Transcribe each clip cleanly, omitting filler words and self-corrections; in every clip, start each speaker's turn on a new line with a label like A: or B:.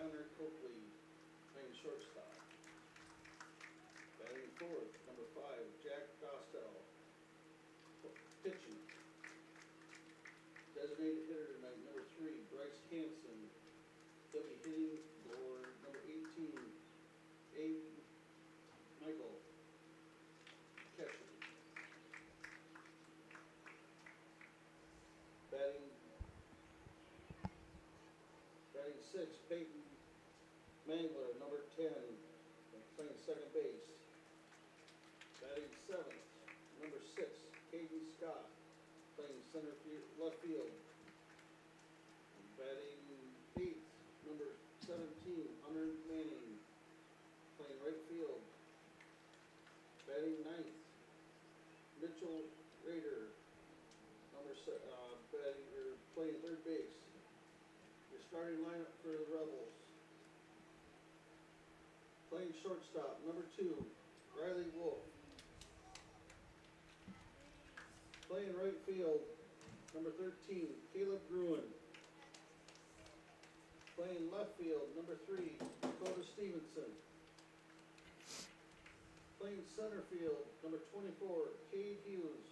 A: Connor Coakley, playing shortstop. Batting fourth, number 5, Jack Dostell, pitching. Designated hitter tonight, number 3, Bryce Hanson. He'll be hitting for number 18, Abe Michael, catcher. Batting 6, Peyton Mangler, number 10, playing second base. Batting 7th, number 6, Caden Scott, playing center field, left field. Batting 8th, number 17, Hunter Manning, playing right field. Batting 9th, Mitchell Rader, playing third base. Your starting lineup for the Rebels. Playing shortstop, number 2, Riley Wolf. Playing right field, number 13, Caleb Gruen. Playing left field, number 3, Dakota Stevenson. Playing center field, number 24, Cade Hughes.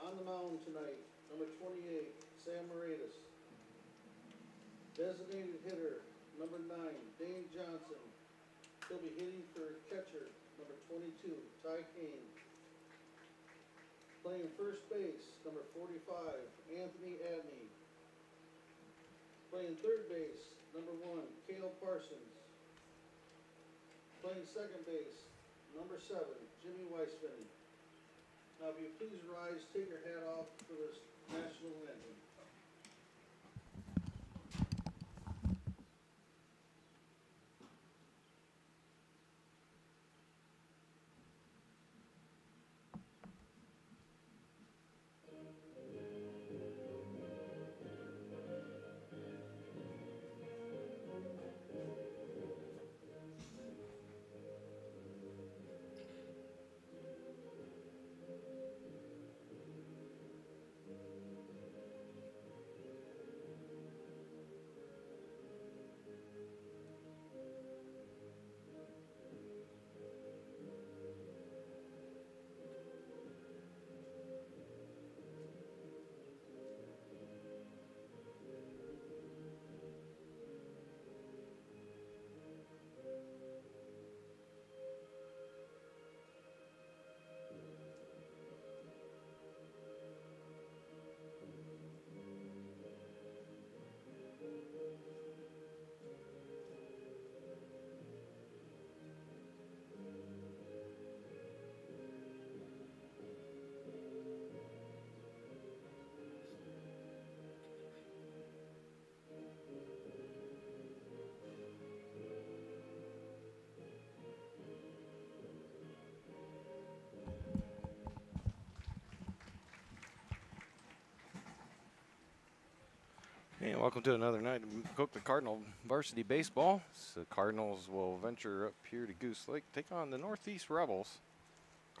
A: On the mound tonight, number 28, Sam Moratis. Designated hitter, number 9, Dane Johnson. He'll be hitting for catcher, number 22, Ty Kane. Playing first base, number 45, Anthony Adney. Playing third base, number 1, Cale Parsons. Playing second base, number 7, Jimmy Weisfinney. Now, if you please rise, take your hat off for this national anthem.
B: And welcome to another night of Maquoketa Cardinal Varsity Baseball. So the Cardinals will venture up here to Goose Lake, take on the Northeast Rebels.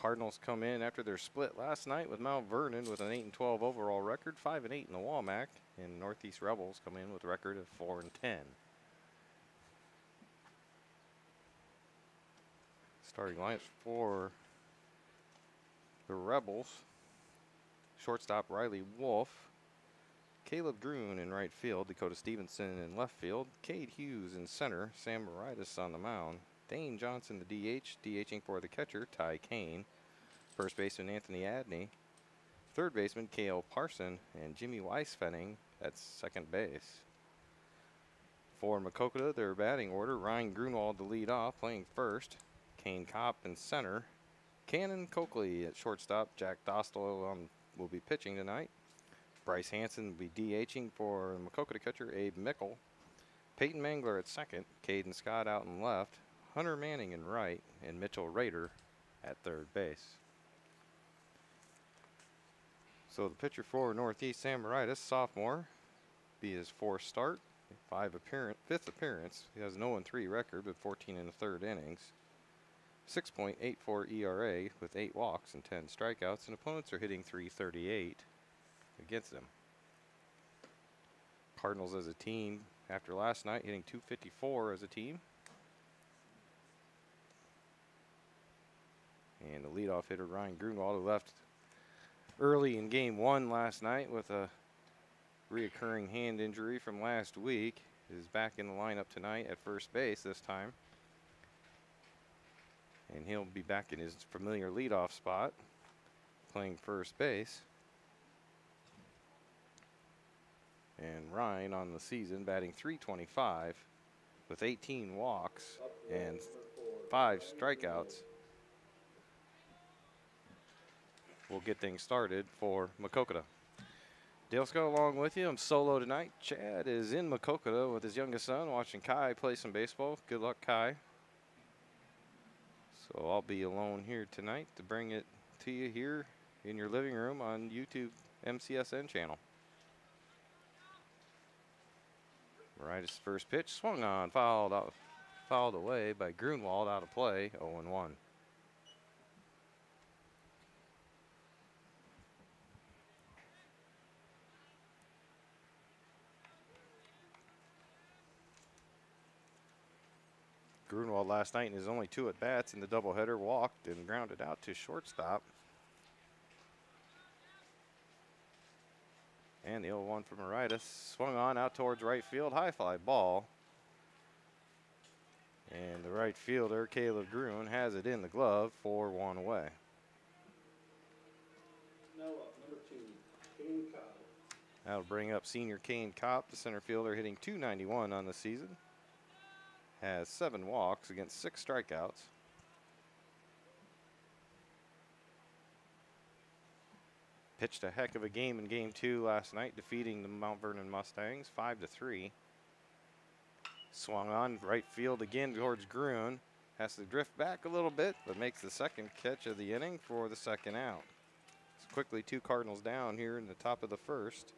B: Cardinals come in after their split last night with Mount Vernon with an 8-12 overall record, 5-8 in the Walmac, and Northeast Rebels come in with a record of 4-10. Starting lineups for the Rebels: shortstop Riley Wolf, Caleb Gruen in right field, Dakota Stevenson in left field, Cade Hughes in center, Sam Moratis on the mound, Dane Johnson the DH, DHing for the catcher, Ty Kane, first baseman Anthony Adney, third baseman Cale Parson, and Jimmy Weisfinney at second base. For Maquoketa, their batting order: Ryan Grunwald to lead off, playing first, Kane Kopp in center, Cannon Coakley at shortstop, Jack Dostal will be pitching tonight. Bryce Hanson will be DHing for Maquoketa catcher Abe Mickle. Peyton Mangler at second, Caden Scott out in left, Hunter Manning in right, and Mitchell Rader at third base. So the pitcher for Northeast, Sam Moratis, sophomore, be his fourth start, fifth appearance. He has an 0-3 record with 14 in the third innings. 6.84 ERA with 8 walks and 10 strikeouts, and opponents are hitting .338 against him. Cardinals as a team after last night hitting .254 as a team. And the leadoff hitter, Ryan Grunwald, who left early in game 1 last night with a reoccurring hand injury from last week, is back in the lineup tonight at first base this time. And he'll be back in his familiar leadoff spot, playing first base. And Ryan on the season batting .325 with 18 walks and 5 strikeouts. We'll get things started for Maquoketa. Dale Scott along with you. I'm solo tonight. Chad is in Maquoketa with his youngest son watching Kai play some baseball. Good luck, Kai. So I'll be alone here tonight to bring it to you here in your living room on YouTube MCSN channel. Mauritis' first pitch swung on, fouled away by Grunwald, out of play, 0-1. Grunwald last night in his only 2 at-bats in the doubleheader walked and grounded out to shortstop. And the 0-1 from Mauritis. Swung on out towards right field. High fly ball. And the right fielder, Caleb Grun, has it in the glove for 1 away.
A: Now up, number 2, Kane Cobb.
B: That'll bring up senior Kane Kopp, the center fielder, hitting .291 on the season. Has 7 walks against 6 strikeouts. Pitched a heck of a game in game 2 last night, defeating the Mount Vernon Mustangs 5-3. Swung on right field again towards Grun. Has to drift back a little bit, but makes the second catch of the inning for the second out. It's quickly 2 Cardinals down here in the top of the first.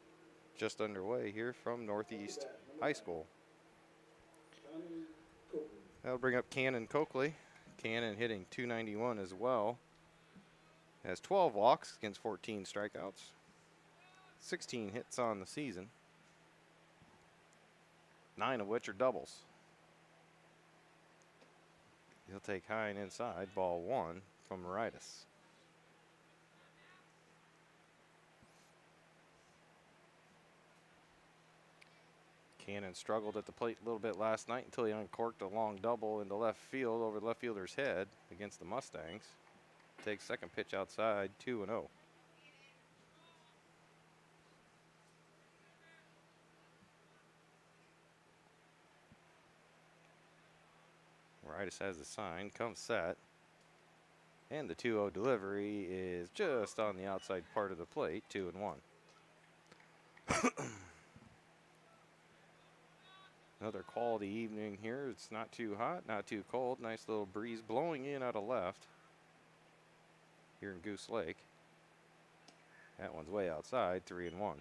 B: Just underway here from Northeast High School. That'll bring up Cannon Coakley. Cannon hitting .291 as well. Has 12 walks against 14 strikeouts. 16 hits on the season. 9 of which are doubles. He'll take high and inside, ball 1 from Mauritis. Cannon struggled at the plate a little bit last night until he uncorked a long double into left field over the left fielder's head against the Mustangs. Takes second pitch outside, 2-0. Mauritis has the sign, comes set. And the 2-0 delivery is just on the outside part of the plate, 2-1. Another quality evening here. It's not too hot, not too cold. Nice little breeze blowing in out of left here in Goose Lake. That one's way outside, 3-1.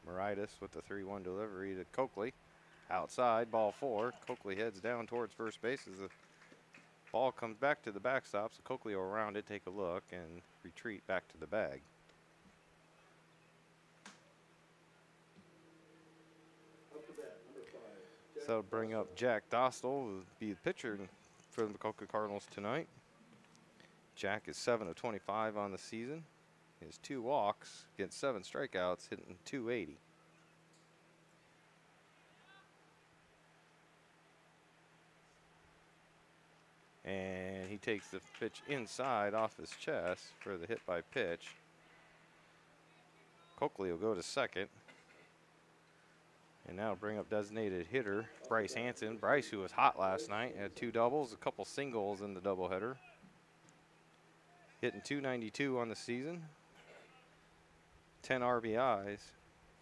B: Mauritis with the 3-1 delivery to Coakley. Outside, ball 4. Coakley heads down towards first base as the ball comes back to the backstop. So Coakley will around it, take a look, and retreat back to the bag.
A: Up to bat, number 5.
B: So that'll bring up Jack Dostal, who will be the pitcher for the Maquoketa Cardinals tonight. Jack is 7 of 25 on the season. He has 2 walks against 7 strikeouts, hitting .280. And he takes the pitch inside off his chest for the hit by pitch. Coakley will go to second. And now will bring up designated hitter Bryce Hanson. Bryce, who was hot last night, had 2 doubles, a couple singles in the doubleheader. Hitting .292 on the season. 10 RBIs,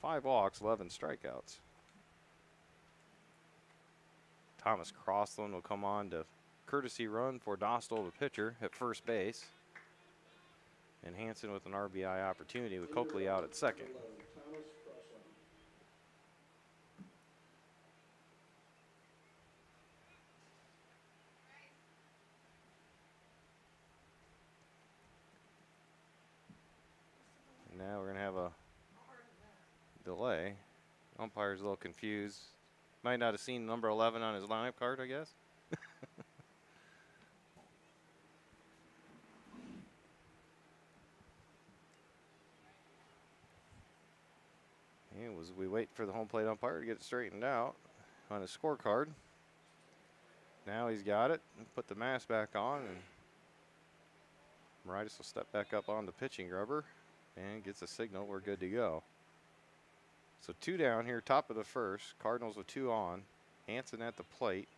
B: 5 walks, 11 strikeouts. Thomas Crossland will come on to courtesy run for Dostal, the pitcher, at first base. And Hanson with an RBI opportunity with Coakley out at second.
A: Thomas Crossland.
B: umpire's a little confused. Might not have seen number 11 on his lineup card, I guess. And as we wait for the home plate umpire to get it straightened out on his scorecard. Now he's got it. Put the mask back on, and Maritis will step back up on the pitching rubber and gets a signal. We're good to go. So 2 down here, top of the first. Cardinals with 2 on. Hansen at the plate.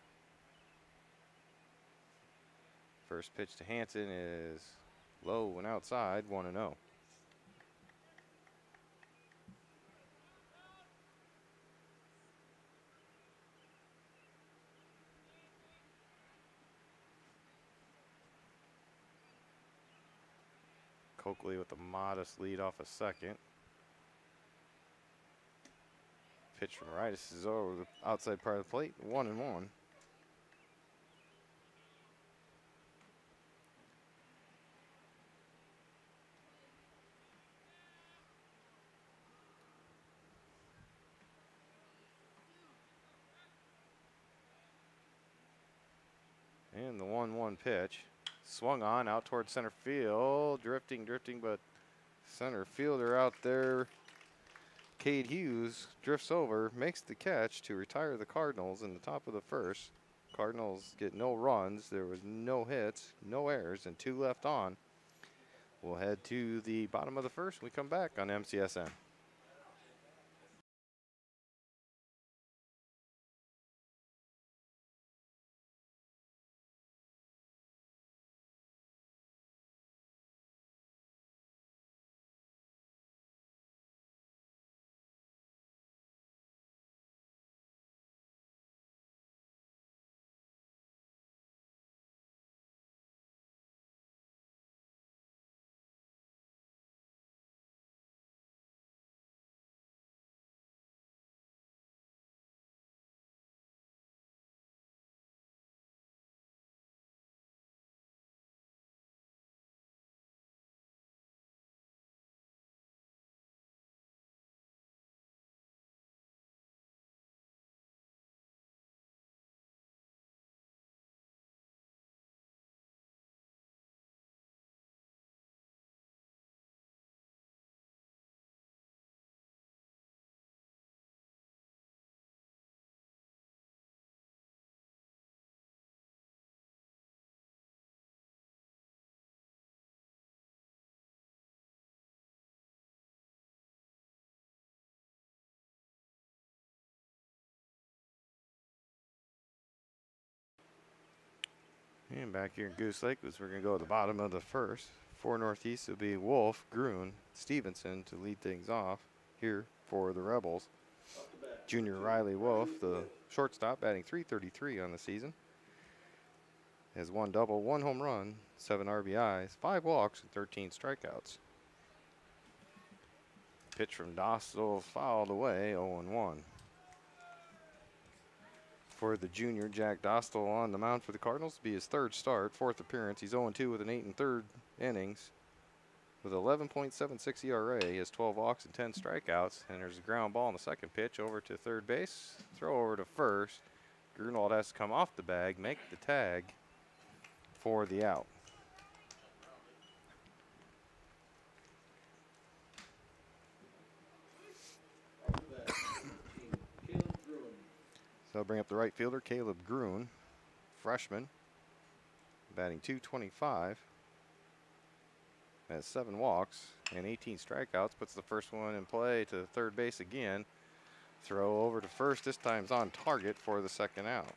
B: First pitch to Hansen is low and outside, 1-0. Coakley with a modest lead off a second. Pitch from Maritis is over the outside part of the plate, 1-1. And the 1-1 pitch. Swung on out towards center field. Drifting, but center fielder out there, Cade Hughes, drifts over, makes the catch to retire the Cardinals in the top of the first. Cardinals get no runs. There was no hits, no errors, and 2 left on. We'll head to the bottom of the first when we come back on MCSN. And back here in Goose Lake, we're going to go to the bottom of the first. For Northeast, it'll be Wolf, Grun, Stevenson to lead things off here for the Rebels. Junior Riley Wolf, the shortstop, batting .333 on the season. Has 1 double, 1 home run, 7 RBIs, 5 walks, and 13 strikeouts. Pitch from Dostal fouled away, 0-1. For the junior, Jack Dostal on the mound for the Cardinals. Be his 3rd start, 4th appearance. He's 0-2 with an 8 1/3 innings. With 11.76 ERA, he has 12 walks and 10 strikeouts. And there's a ground ball on the second pitch over to third base. Throw over to first. Grunwald has to come off the bag, make the tag for the out. So I'll bring up the right fielder, Caleb Grun, freshman, batting .225, has 7 walks and 18 strikeouts, puts the first one in play to third base again. Throw over to first, this time's on target for the second out.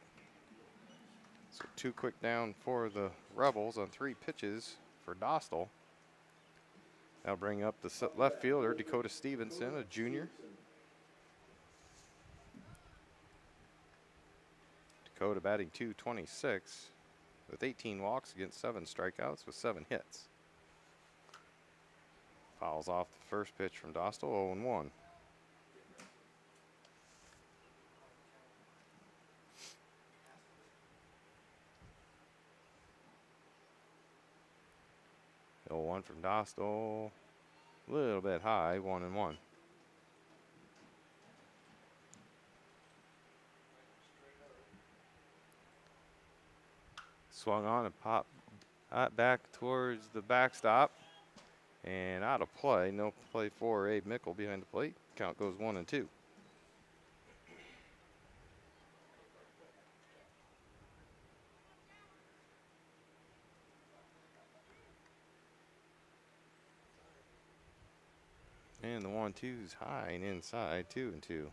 B: So 2 quick down for the Rebels on 3 pitches for Dostal. I'll bring up the left fielder, Dakota Stevenson, a junior. Dakota batting .226 with 18 walks against 7 strikeouts with 7 hits. Fouls off the first pitch from Dostal, 0-1. One from Dostal, a little bit high, 1-1. Swung on and popped back towards the backstop. And out of play. No play for Abe Mickle behind the plate. Count goes 1-2. And the 1-2's high and inside, 2-2.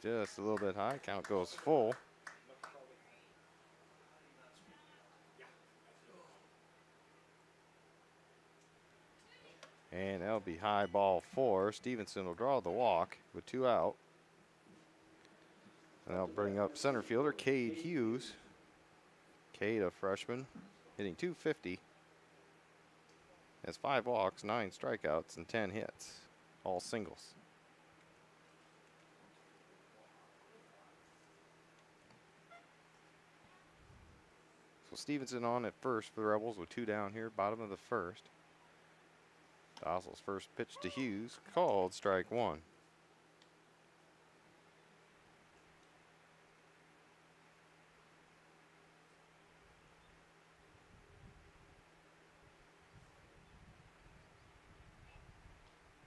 B: Just a little bit high. Count goes full. And that'll be high ball 4. Stevenson will draw the walk with 2 out. And that'll bring up center fielder Cade Hughes. Cade, a freshman, hitting .250. Has 5 walks, 9 strikeouts, and 10 hits. All singles. So Stevenson on at first for the Rebels with 2 down here, bottom of the first. Dostal's first pitch to Hughes, called strike 1.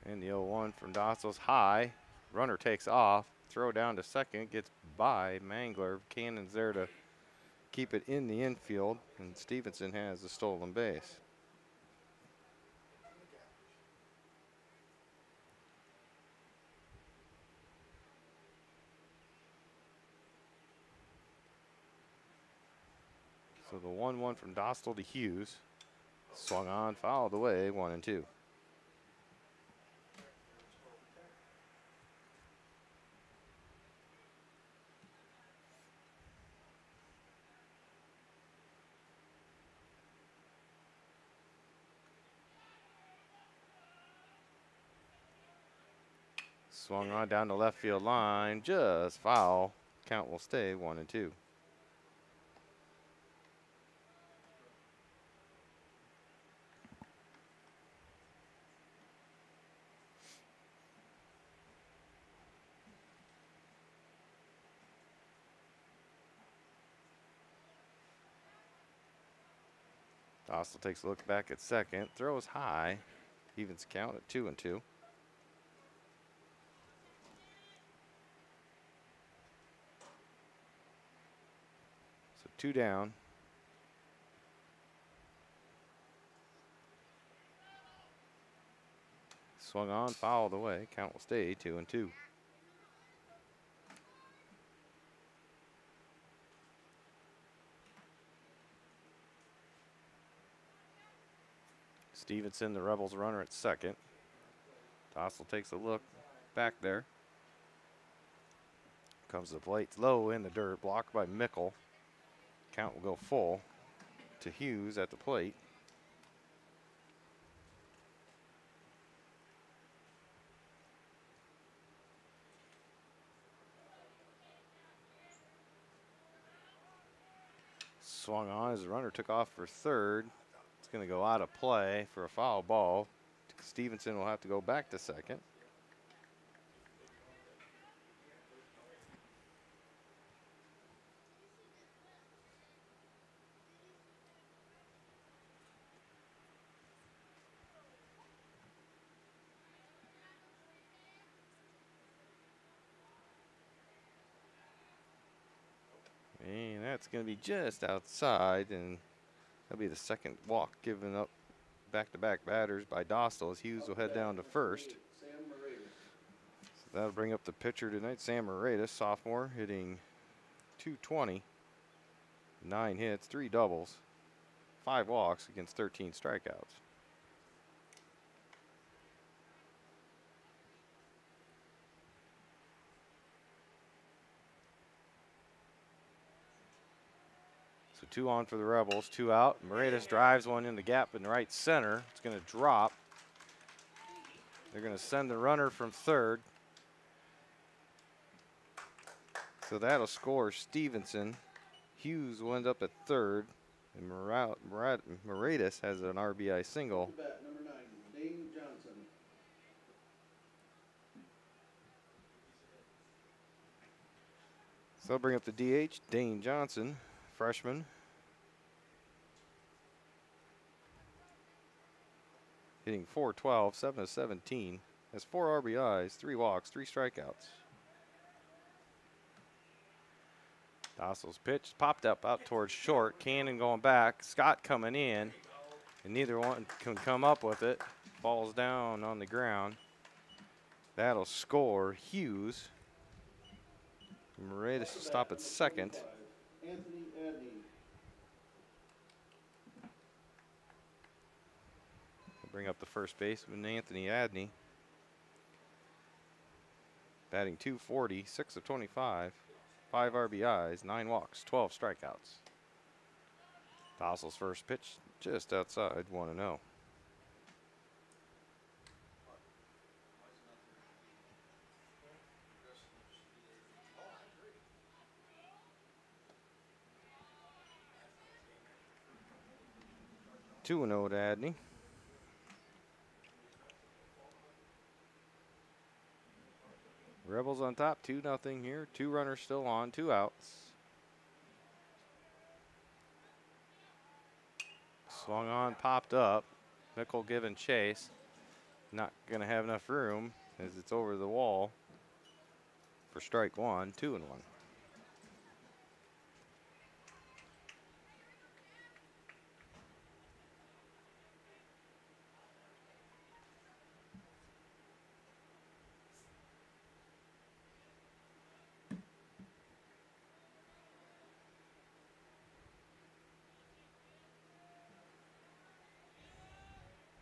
B: And the 0-1 from Dostal's high. Runner takes off, throw down to second, gets by Mangler. Cannon's there to keep it in the infield, and Stevenson has the stolen base. So the 1-1 from Dostal to Hughes. Swung on, fouled away, 1-2. Swung on down the left field line, just foul. Count will stay 1-2. Dostal takes a look back at second, throws high, evens count at 2-2. So 2 down. Swung on, fouled away. Count will stay 2-2. Stevenson, the Rebels runner at second. Dostal takes a look back there. Comes to the plate, it's low in the dirt, blocked by Mickle. Count will go full to Hughes at the plate. Swung on as the runner took off for third. It's going to go out of play for a foul ball. Stevenson will have to go back to second. And that's going to be just outside, and that'll be the second walk given up back-to-back batters by Dostal as Hughes will head down to first. So that'll bring up the pitcher tonight, Sam Moretus, sophomore, hitting .220, 9 hits, 3 doubles, 5 walks against 13 strikeouts. So 2 on for the Rebels, 2 out. Moretus drives one in the gap in the right center. It's going to drop. They're going to send the runner from third. So that'll score Stevenson. Hughes will end up at third. And Moretus has an RBI single So they'll bring up the DH, Dane Johnson, freshman. Hitting .412, 7 of 17. Has 4 RBIs, 3 walks, 3 strikeouts. Dostal's pitch popped up out towards short. Cannon going back. Scott coming in. And neither one can come up with it. Falls down on the ground. That'll score Hughes. Ready to stop at second.
A: Anthony Adney.
B: Bring up the first baseman, Anthony Adney. Batting .240, 6 of 25. 5 RBIs, 9 walks, 12 strikeouts. Dostal's first pitch just outside 1-0. Two and 0 to Adney. Rebels on top, 2-0 here. 2 runners still on, 2 outs. Swung on, popped up. Mickle giving chase. Not going to have enough room as it's over the wall for strike 1, 2-1.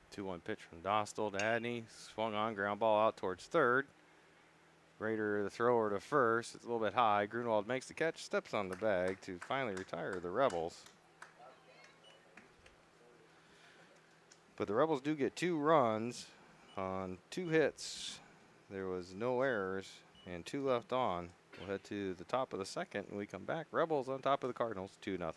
B: Two-one pitch from Dostal to Adney. Swung on, ground ball out towards third. Raider, the thrower to first. It's a little bit high. Grunwald makes the catch, steps on the bag to finally retire the Rebels. But the Rebels do get 2 runs on 2 hits. There was no errors and 2 left on. We'll head to the top of the second when we come back. Rebels on top of the Cardinals, 2-0.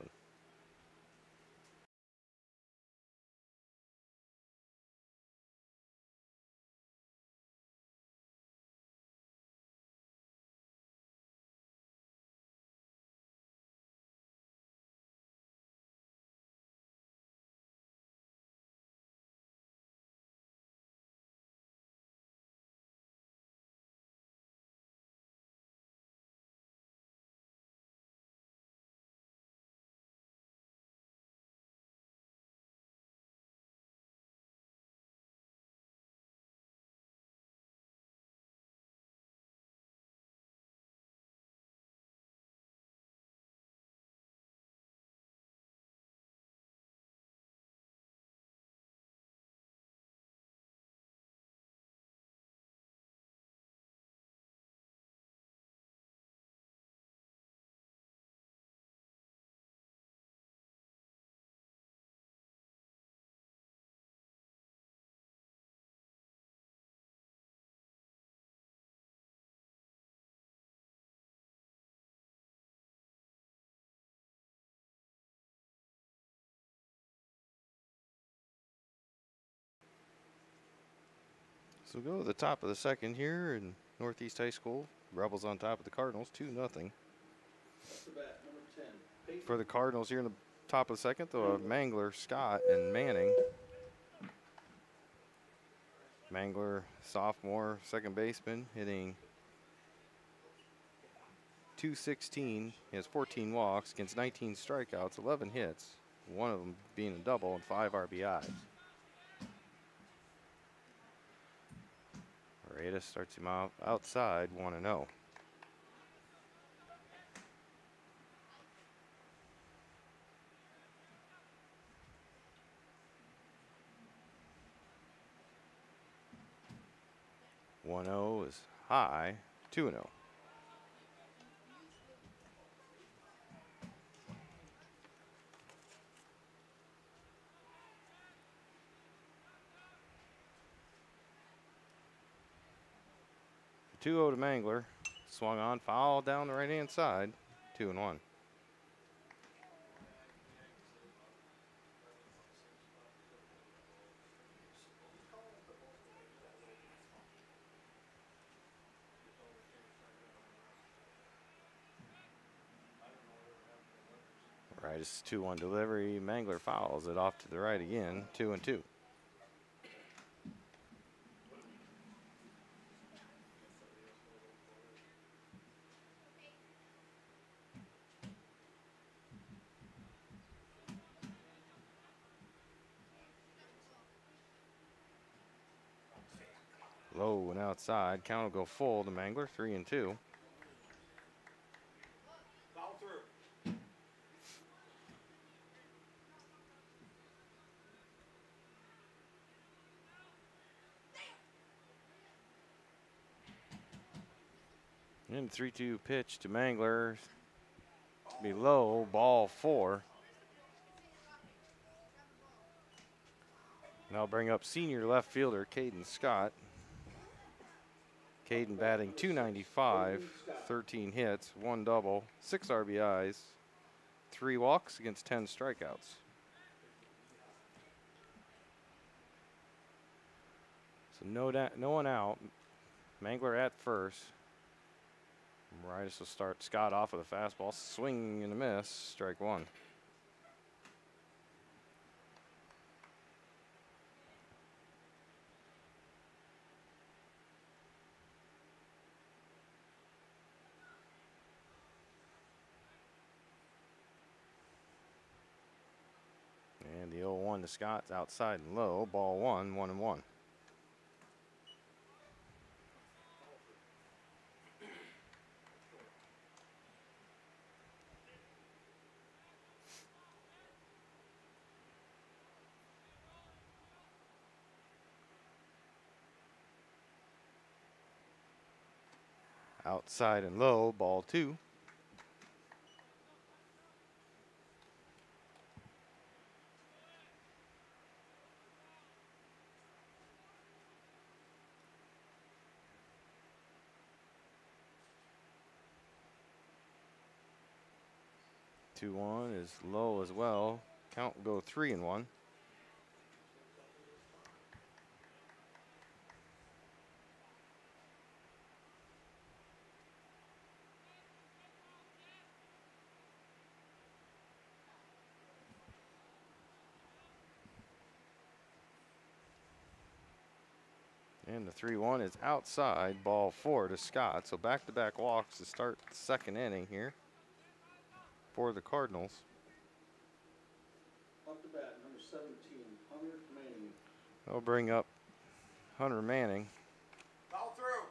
B: So we'll go to the top of the second here in Northeast High School. Rebels on top of the Cardinals, 2-0. For the Cardinals here in the top of the second, though, Mangler, Scott, and Manning. Mangler, sophomore, second baseman, hitting .216. He has 14 walks against 19 strikeouts, 11 hits, one of them being a double and 5 RBIs. Reyes starts him out outside 1-0. Is high, 2-0. The 2-0 to Mangler. Swung on, foul down the right-hand side, 2-1. Right, it's 2-1 delivery. Mangler fouls it off to the right again. 2-2. Low and outside. Count will go full to Mangler. 3-2.
C: Foul through.
B: And 3-2 pitch to Mangler. Be low. Ball 4. Now bring up senior left fielder Caden Scott. Caden batting .295, 13 hits, 1 double, 6 RBIs, 3 walks against 10 strikeouts. So no one out. Mangler at first. Moritas will start Scott off with a fastball. Swing and a miss. Strike 1. And the 0-1 to Scott's outside and low. Ball 1, 1-1. Outside and low. Ball 2. Is low as well. Count will go 3-1. And the 3-1 is outside. Ball 4 to Scott. So back-to-back walks to start the second inning here for the Cardinals.
A: Up to bat, number 17, Hunter Manning.
B: They'll bring up Hunter Manning.
C: Foul through.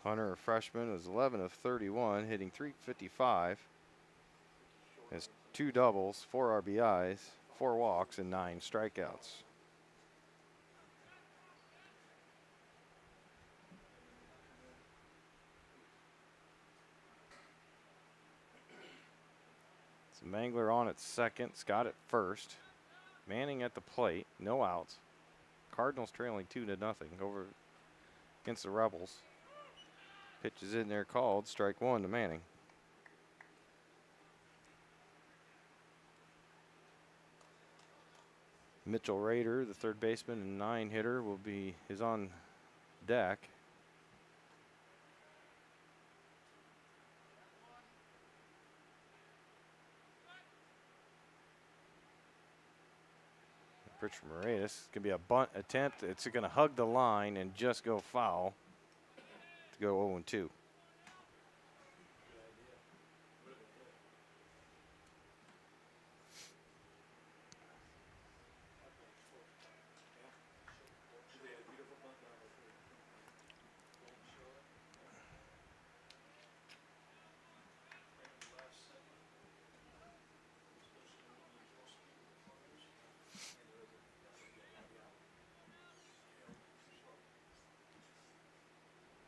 B: Hunter, a freshman, was 11 of 31, hitting .355. Has 2 doubles, 4 RBIs, 4 walks, and 9 strikeouts. So Mangler on at second, Scott at first. Manning at the plate, no outs. Cardinals trailing 2-0 over against the Rebels. Pitch is in there called, strike 1 to Manning. Mitchell Rader, the third baseman and 9-hitter, is on deck. Richard Moritas, going to be a bunt attempt. It's going to hug the line and just go foul to go 0-2.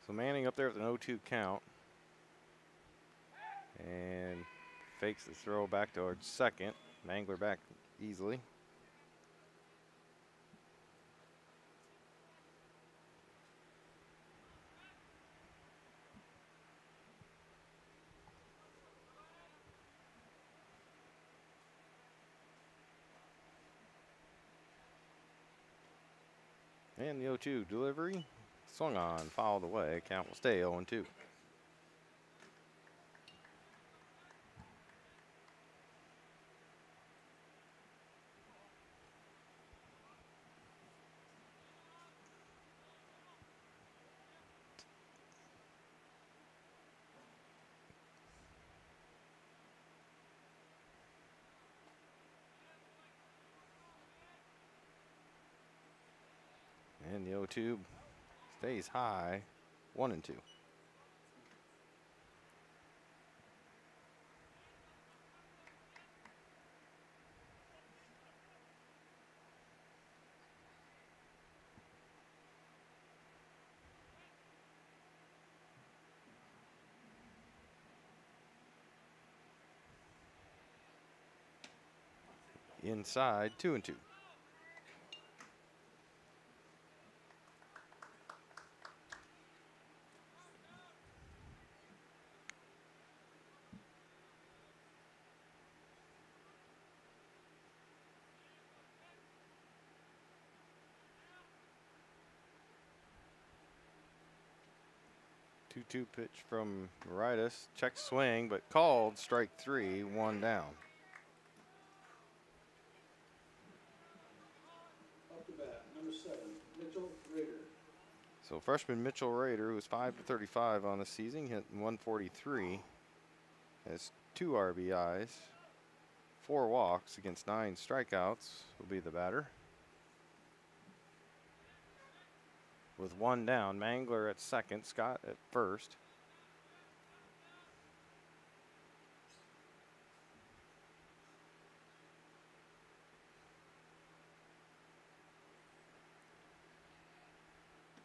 B: So Manning up there with an 0-2 count. And fakes the throw back towards second. Mangler back easily. And the 0-2 delivery. Swung on, fouled away. Count will stay 0-2. And the 0-2 stays high, 1-2. Inside, 2-2. Two pitch from Ritus. Check swing, but called. Strike 3, 1 down.
A: Up to bat, number 7, Mitchell Rader.
B: So freshman Mitchell Rader, who's 5 for 35 on the season, hit 143, has 2 RBIs, 4 walks against 9 strikeouts, will be the batter. With 1 down, Mangler at second, Scott at first.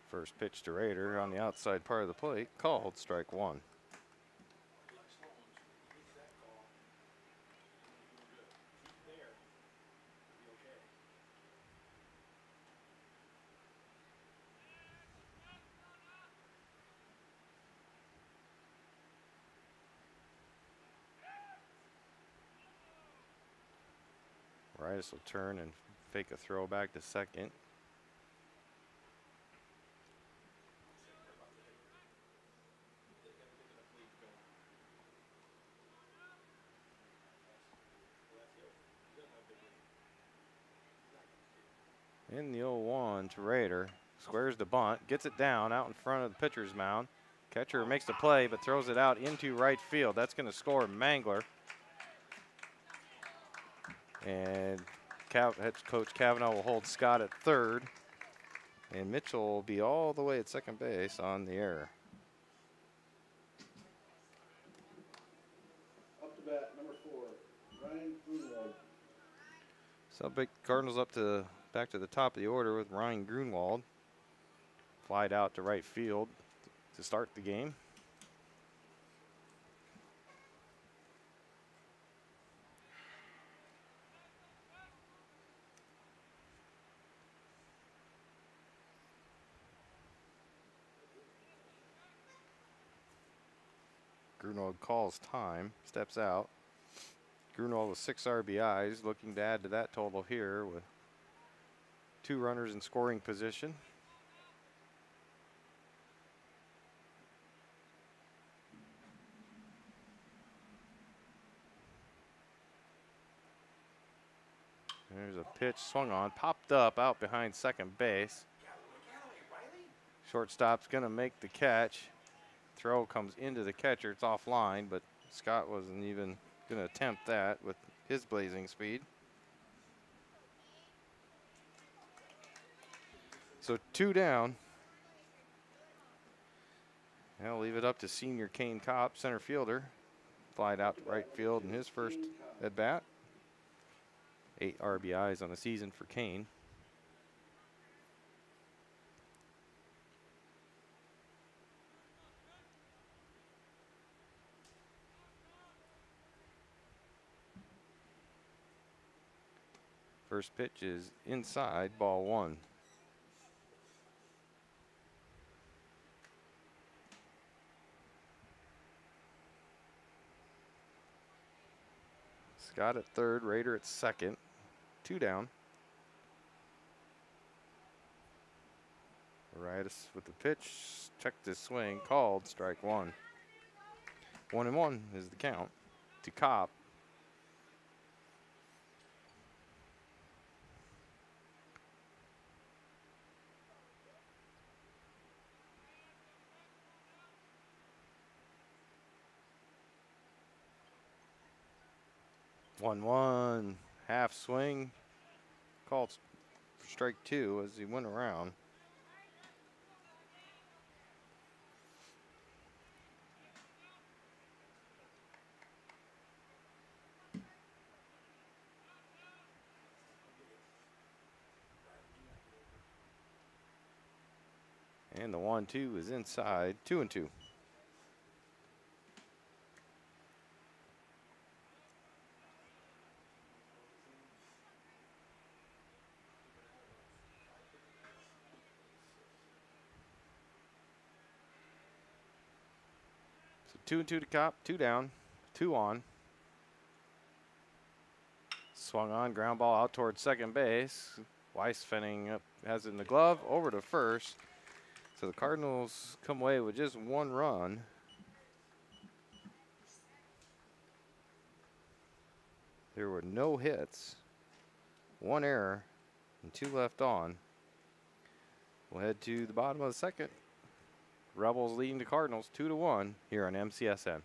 B: First pitch to Rader on the outside part of the plate, called. Strike 1. Rice will turn and fake a throw back to second. In the 0-1 to Rader. Squares the bunt, gets it down out in front of the pitcher's mound. Catcher makes the play but throws it out into right field. That's going to score Mangler. And head coach Kavanaugh will hold Scott at third. And Mitchell will be all the way at second base on the error.
A: Up to bat, number 4, Ryan Grunwald.
B: So big Cardinals back to the top of the order with Ryan Grunwald. Flied out to right field to start the game. Grunwald calls time, steps out. Grunwald with 6 RBIs, looking to add to that total here with 2 runners in scoring position. There's a pitch swung on, popped up out behind second base. Shortstop's going to make the catch. Throw comes into the catcher. It's offline, but Scott wasn't even going to attempt that with his blazing speed. So 2 down. I'll leave it up to senior Kane Kopp, center fielder. Flied out to right field in his first at bat. 8 RBIs on the season for Kane. First pitch is inside, ball 1. Scott at third, Rader at second. 2 down. Ritus with the pitch, checked his swing, called. Strike 1. 1-1 is the count to Kopp. One, half swing, called for strike 2 as he went around. And the 1-2 is inside, 2-2. So 2-2 to Cop, 2 down, 2 on. Swung on, ground ball out towards second base. Weiss fending up, has it in the glove, over to first. So the Cardinals come away with just 1 run. There were no hits, 1 error, and 2 left on. We'll head to the bottom of the second. Rebels leading the Cardinals 2-1 here on MCSN.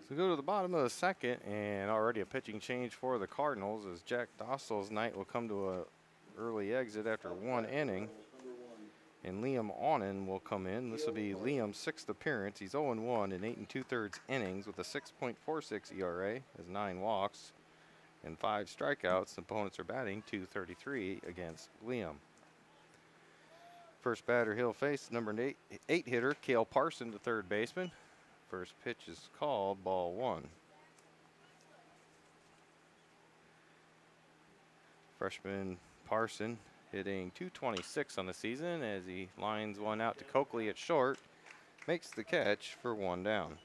B: So we go to the bottom of the second, and already a pitching change for the Cardinals as Jack Dostal's night will come to a early exit after 1 inning. And Liam Onen will come in. This will be Liam's 6th appearance. He's 0-1 in 8 2/3 innings with a 6.46 ERA, has 9 walks and 5 strikeouts. Opponents are batting .233 against Liam. First batter he'll face number 8 hitter Cale Parson, the third baseman. First pitch is called, ball 1. Freshman Parson hitting .226 on the season as he lines one out to Coakley at short. Makes the catch for 1 down.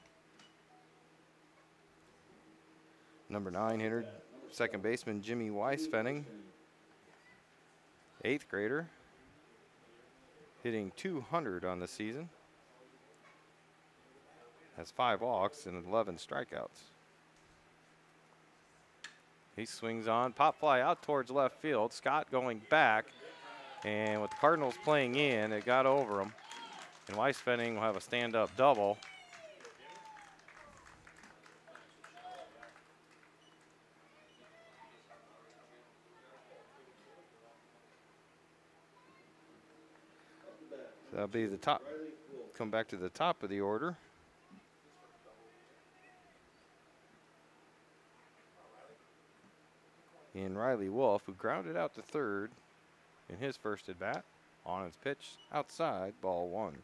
B: Number 9 hitter, second baseman Jimmy Weisfenning, 8th grader, hitting .200 on the season. Has 5 walks and 11 strikeouts. He swings on, pop fly out towards left field. Scott going back, and with the Cardinals playing in, it got over him. And Weisfenning will have a stand-up double. So that'll be the top. Come back to the top of the order. And Riley Wolf, who grounded out to third in his first at bat. On his pitch, outside, ball 1.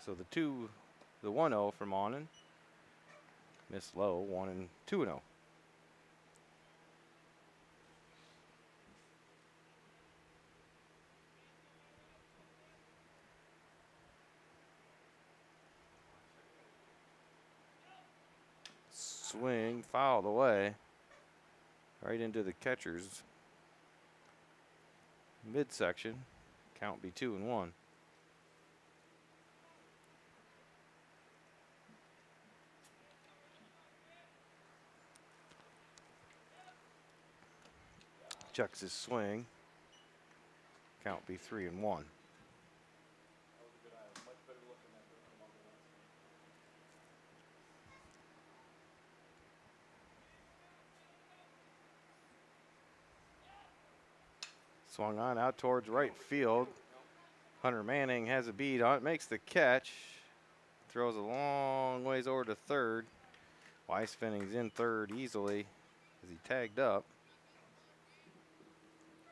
B: So the 1-0 from Onen. Missed low, 1-2-0. Swing, fouled away. Right into the catcher's midsection. Count be 2-1. Checks his swing. Count be 3-1. Swung on out towards right field. Hunter Manning has a beat on it, makes the catch. Throws a long ways over to third. Weisfinning's in third easily as he tagged up.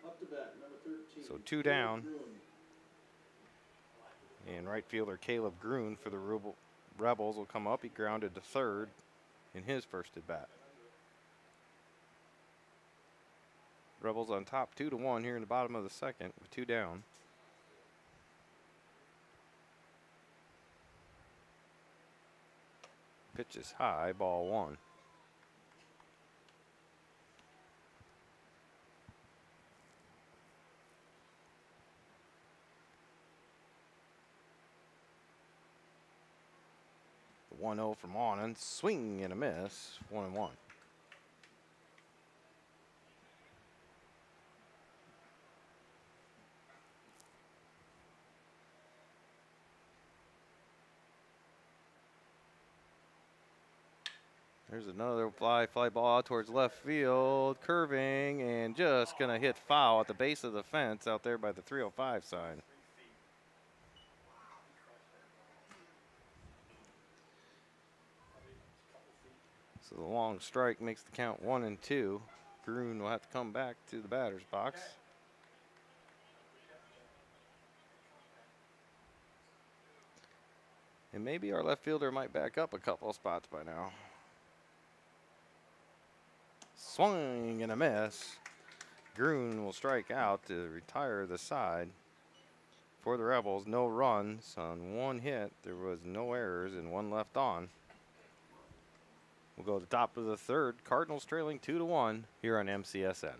A: Up to bat, number 13.
B: So 2
A: Caleb
B: down.
A: Gruen.
B: And right fielder Caleb Gruen for the Rebels will come up. He grounded to third in his first at bat. Rebels on top 2-1 here in the bottom of the second with 2 down. Pitch is high, ball 1. The 1-0 from Onan. Swing and a miss. 1-1. There's another fly ball out towards left field, curving and just gonna hit foul at the base of the fence out there by the 305 sign. So the long strike makes the count 1-2. Gruen will have to come back to the batter's box. And maybe our left fielder might back up a couple of spots by now. Swing and a miss. Gruen will strike out to retire the side. For the Rebels, no runs on 1 hit. There was no errors and 1 left on. We'll go to the top of the third. Cardinals trailing 2-1 here on MCSN.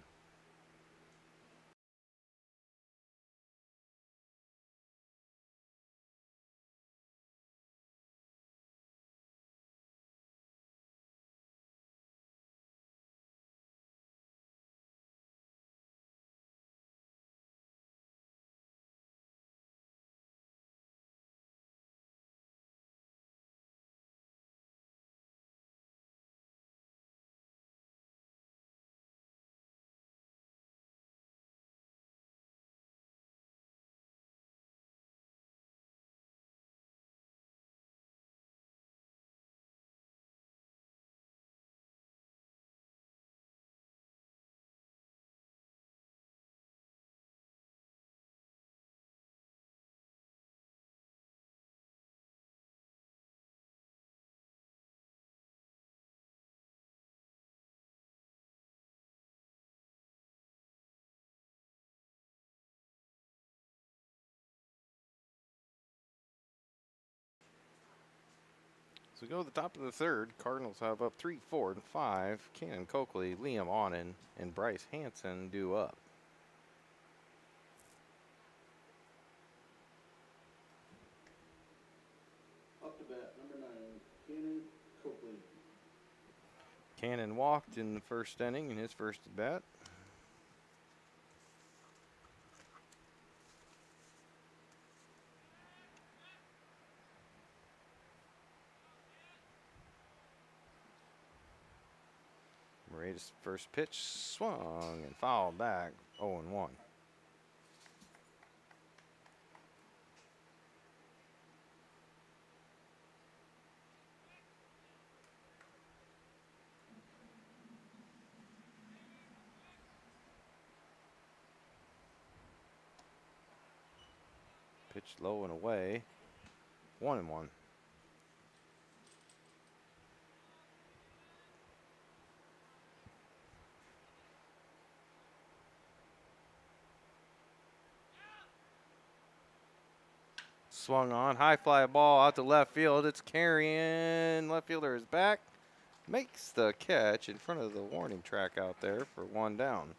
B: So we go to the top of the third. Cardinals have up 3, 4, and 5. Cannon Coakley, Liam Onan, and Bryce Hansen due up.
A: Up to bat, number 9. Cannon Coakley.
B: Cannon walked in the first inning in his first at bat. Moreta's first pitch swung and fouled back 0-1. Pitch low and away. 1-1. Swung on, high fly ball out to left field. It's carrying. Left fielder is back. Makes the catch in front of the warning track out there for 1 down.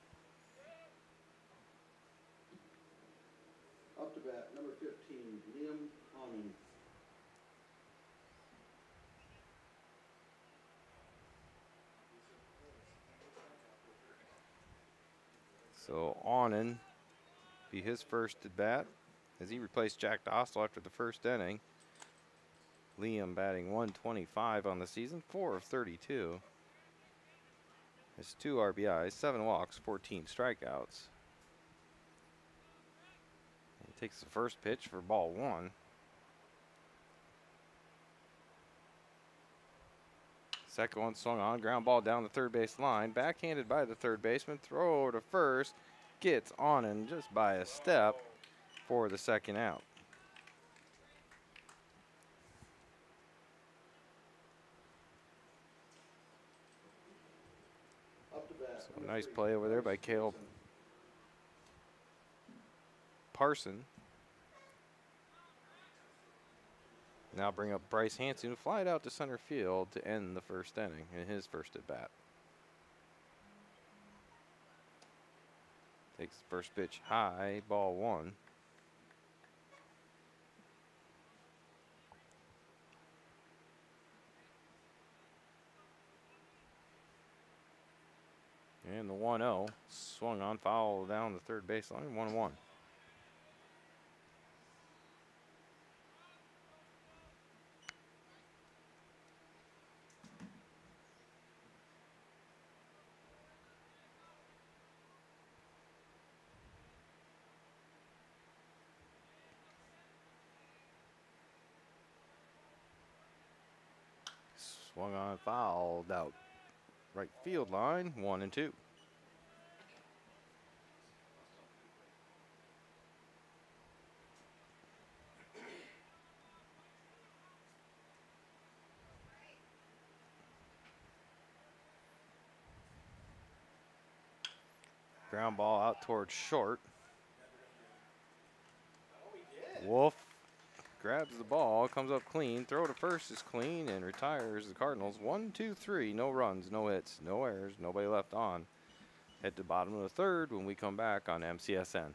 A: Up to bat, number 15. Liam Onan.
B: So Onan be his first at bat as he replaced Jack Dostal after the first inning. Liam batting 125 on the season, 4 of 32. Has 2 RBIs, 7 walks, 14 strikeouts. Takes the first pitch for ball 1. Second one swung on, ground ball down the third base line. Backhanded by the third baseman. Throw to first. Gets on and just by a step for the second out.
A: Up to bat.
B: So nice play over there by Caleb Parson. Now bring up Bryce Hanson, who fly it out to center field to end the first inning in his first at bat. Takes the first pitch high, ball 1. And the 1-0 swung on, foul down the third baseline, 1-1. Swung on, fouled out right field line, 1-2. Ground ball out towards short. Wolf grabs the ball, comes up clean. Throw to first is clean and retires the Cardinals. 1, 2, 3. No runs, no hits, no errors, nobody left on. Head to bottom of the third when we come back on MCSN.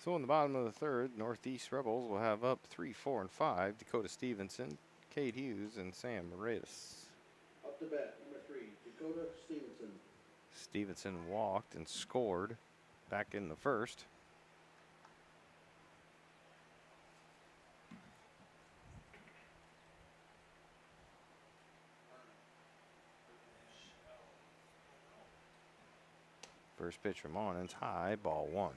B: So in the bottom of the third, Northeast Rebels will have up 3, 4, and 5. Dakota Stevenson, Cade Hughes, and Sam Moratis.
A: Up to bat, number 3, Dakota Stevenson.
B: Stevenson walked and scored back in the first. First pitch from Onens, high, ball 1.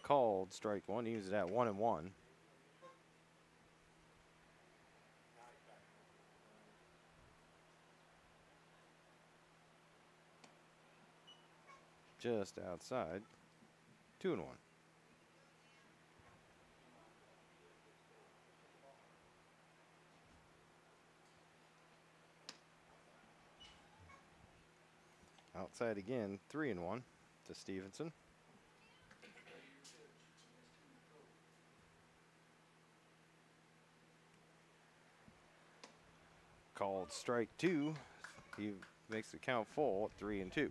B: Called strike 1. He was at 1-1. Just outside. 2-1. Outside again, 3-1 to Stevenson. Called strike 2. He makes the count full at 3-2.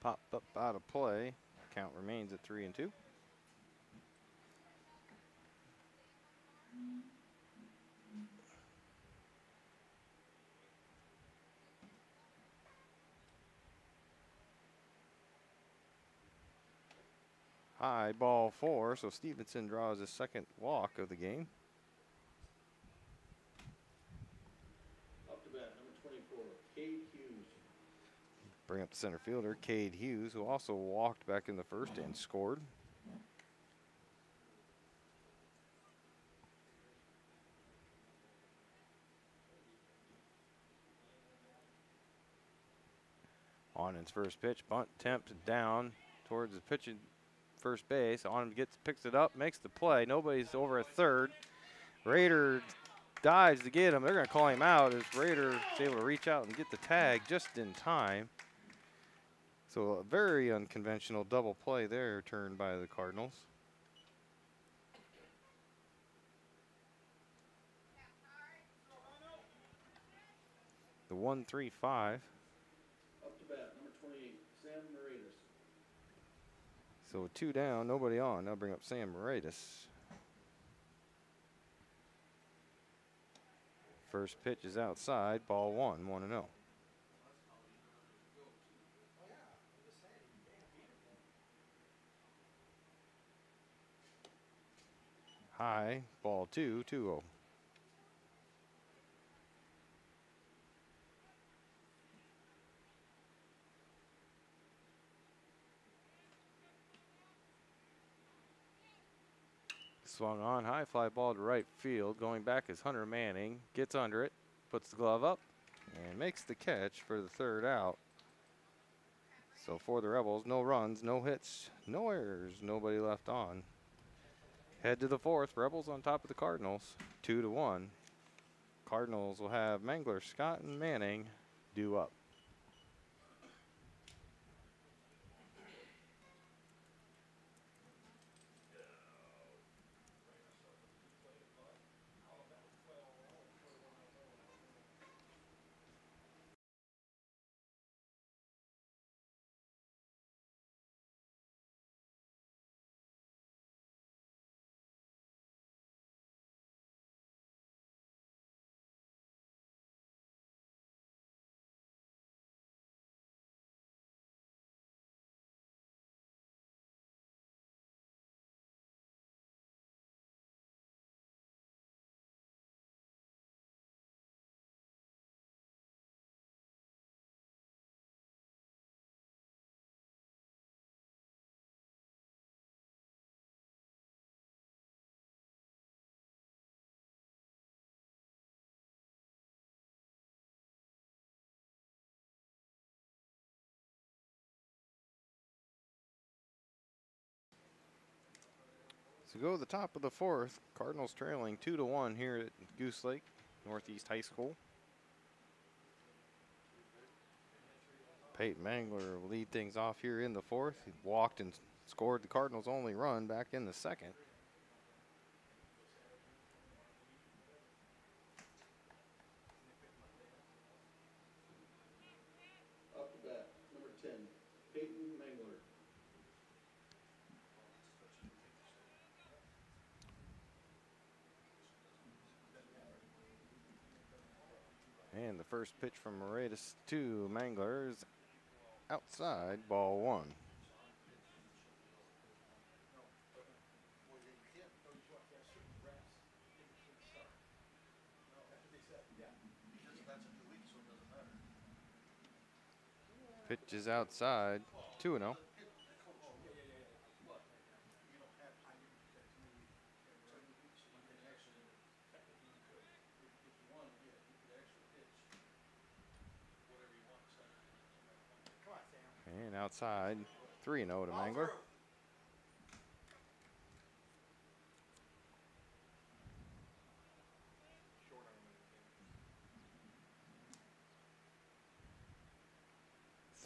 B: Popped up out of play. Count remains at 3-2. High, ball 4, so Stevenson draws his second walk of the game. Bring up the center fielder, Cade Hughes, who also walked back in the first and scored. On his first pitch, bunt attempt down towards the pitching first base. On him picks it up, makes the play. Nobody's over at third. Raider dives to get him. They're going to call him out as Raider is able to reach out and get the tag just in time. So a very unconventional double play there turned by the Cardinals. The 1-3-5.
A: Up to bat, number 28, Sam Moratis.
B: So 2 down, nobody on. Now bring up Sam Moratis. First pitch is outside, ball 1, 1-0. High, ball 2, 2-0. Swung on, high fly ball to right field. Going back is Hunter Manning. Gets under it, puts the glove up, and makes the catch for the third out. So for the Rebels, no runs, no hits, no errors, nobody left on. Head to the fourth, Rebels on top of the Cardinals, 2-1. Cardinals will have Mangler, Scott, and Manning due up. So go to the top of the fourth. Cardinals trailing 2-1 here at Goose Lake Northeast High School. Peyton Mangler will lead things off here in the fourth. He walked and scored the Cardinals' only run back in the second.
A: Up to bat, number 10, Peyton Mangler.
B: And the first pitch from Moratis to Mangler is outside, ball 1. Pitch is outside, 2-0. And outside, 3-0 to Mangler.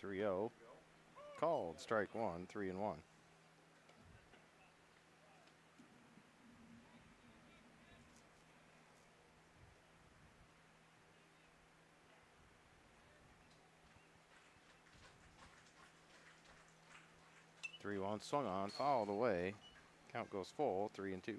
B: .30 called, strike 1, 3-1. Three one swung on, fouled away. Count goes full, 3-2.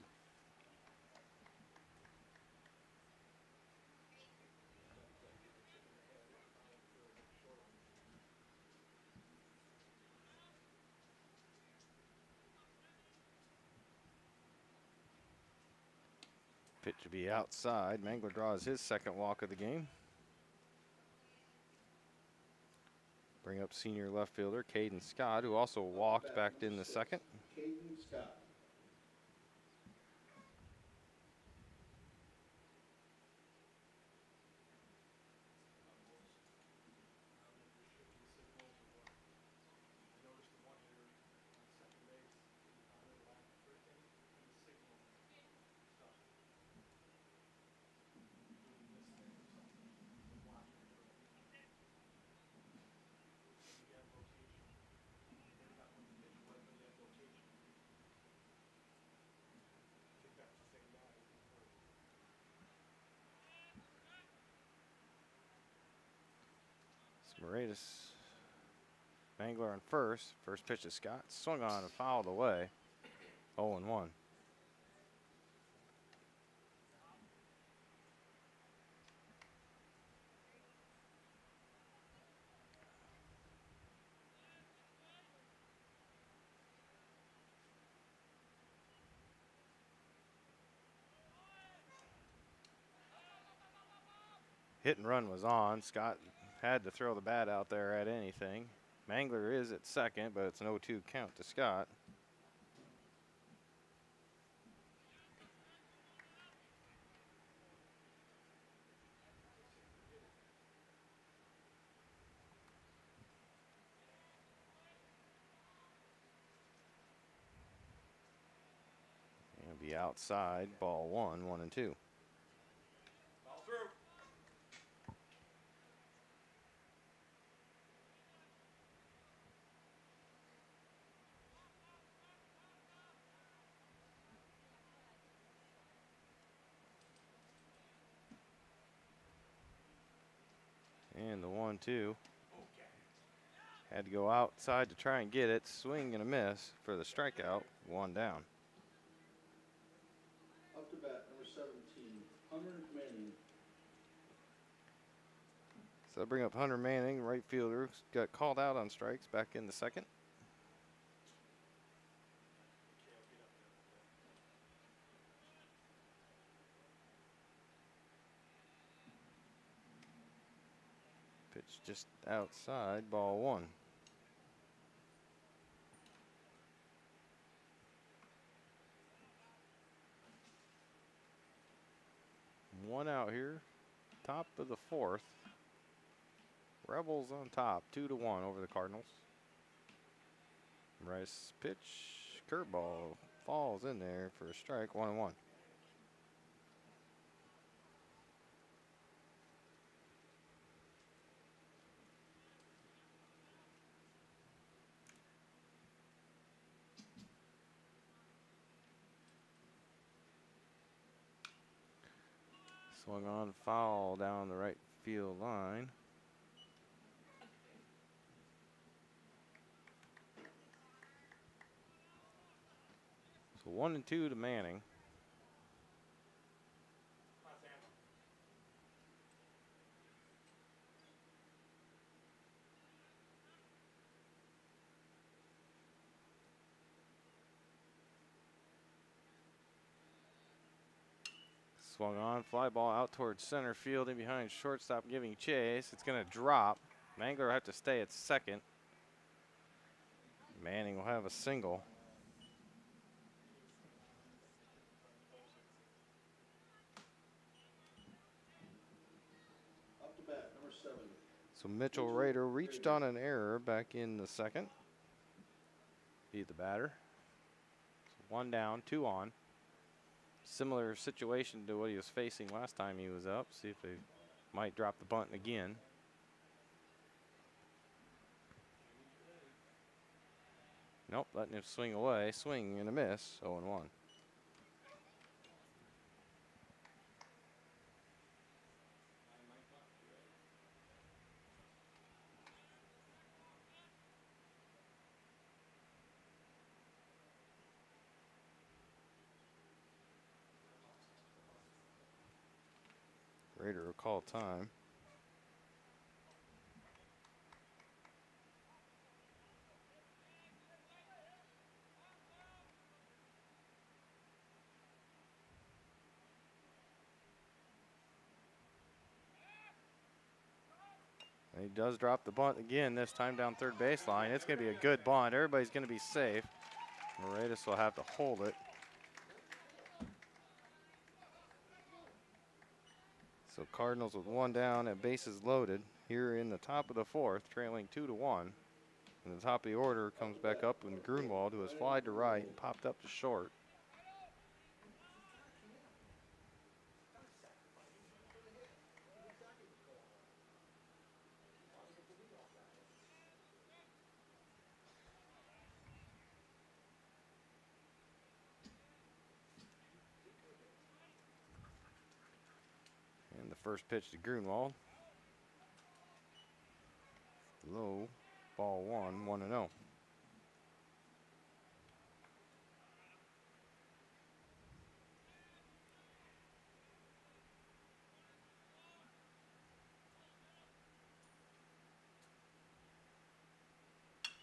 B: Pitch to be outside. Mangler draws his second walk of the game. Bring up senior left fielder Caden Scott, who also walked back in the second.
A: Caden Scott.
B: Moratus, Mangler on first. First pitch to Scott. Swung on and fouled away. 0-1. Hit and run was on. Scott had to throw the bat out there at anything. Mangler is at second, but it's an 0-2 count to Scott. It'll be outside, ball 1, 1-2.
C: Foul through.
B: And the 1-2. Had to go outside to try and get it. Swing and a miss for the strikeout. 1 down.
A: Up to bat, number 17, Hunter Manning.
B: So they'll bring up Hunter Manning, right fielder. Got called out on strikes back in the second. Pitch just outside, ball 1. One out here, top of the 4th. Rebels on top, 2-1 over the Cardinals. Rice pitch, curveball, falls in there for a strike, 1-1. Swung on, foul down the right field line. So 1-2 to Manning. Swung on, fly ball out towards center field, in behind shortstop, giving chase. It's going to drop. Mangler will have to stay at second. Manning will have a single.
A: Up to bat, number 7.
B: So Mitchell Rader reached on an error back in the second. Beat the batter. So 1 down, 2 on. Similar situation to what he was facing last time he was up. See if they might drop the bunt again. Nope, letting him swing away. Swing and a miss, 0-1. Raider will call time. And he does drop the bunt again, this time down third baseline. It's going to be a good bunt. Everybody's going to be safe. Moretus will have to hold it. So Cardinals with one down and bases loaded here in the top of the fourth, trailing 2-1. And the top of the order comes back up when Grunwald, who has flied to right and popped up to short. And the first pitch to Grunwald. Low, ball one, 1-0.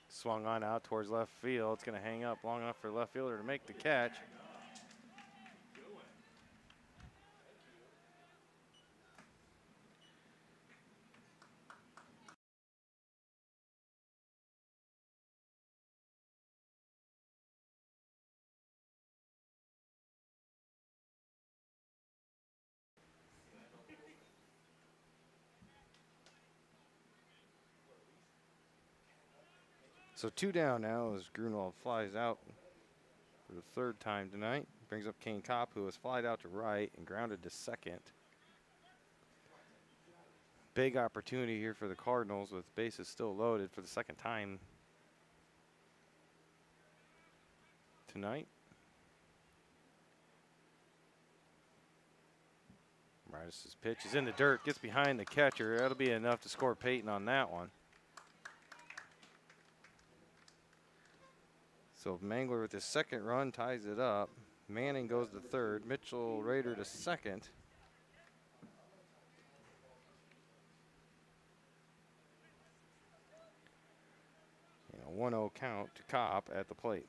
B: Swung on out towards left field. It's going to hang up long enough for the left fielder to make the catch. So 2 down now as Grunwald flies out for the third time tonight. Brings up Kane Kopp, who has flied out to right and grounded to second. Big opportunity here for the Cardinals with bases still loaded for the second time tonight. Rice's pitch is in the dirt, gets behind the catcher. That'll be enough to score Peyton on that one. So Mangler with his second run ties it up. Manning goes to third. Mitchell Rader to second. And a 1-0 count to Kopp at the plate.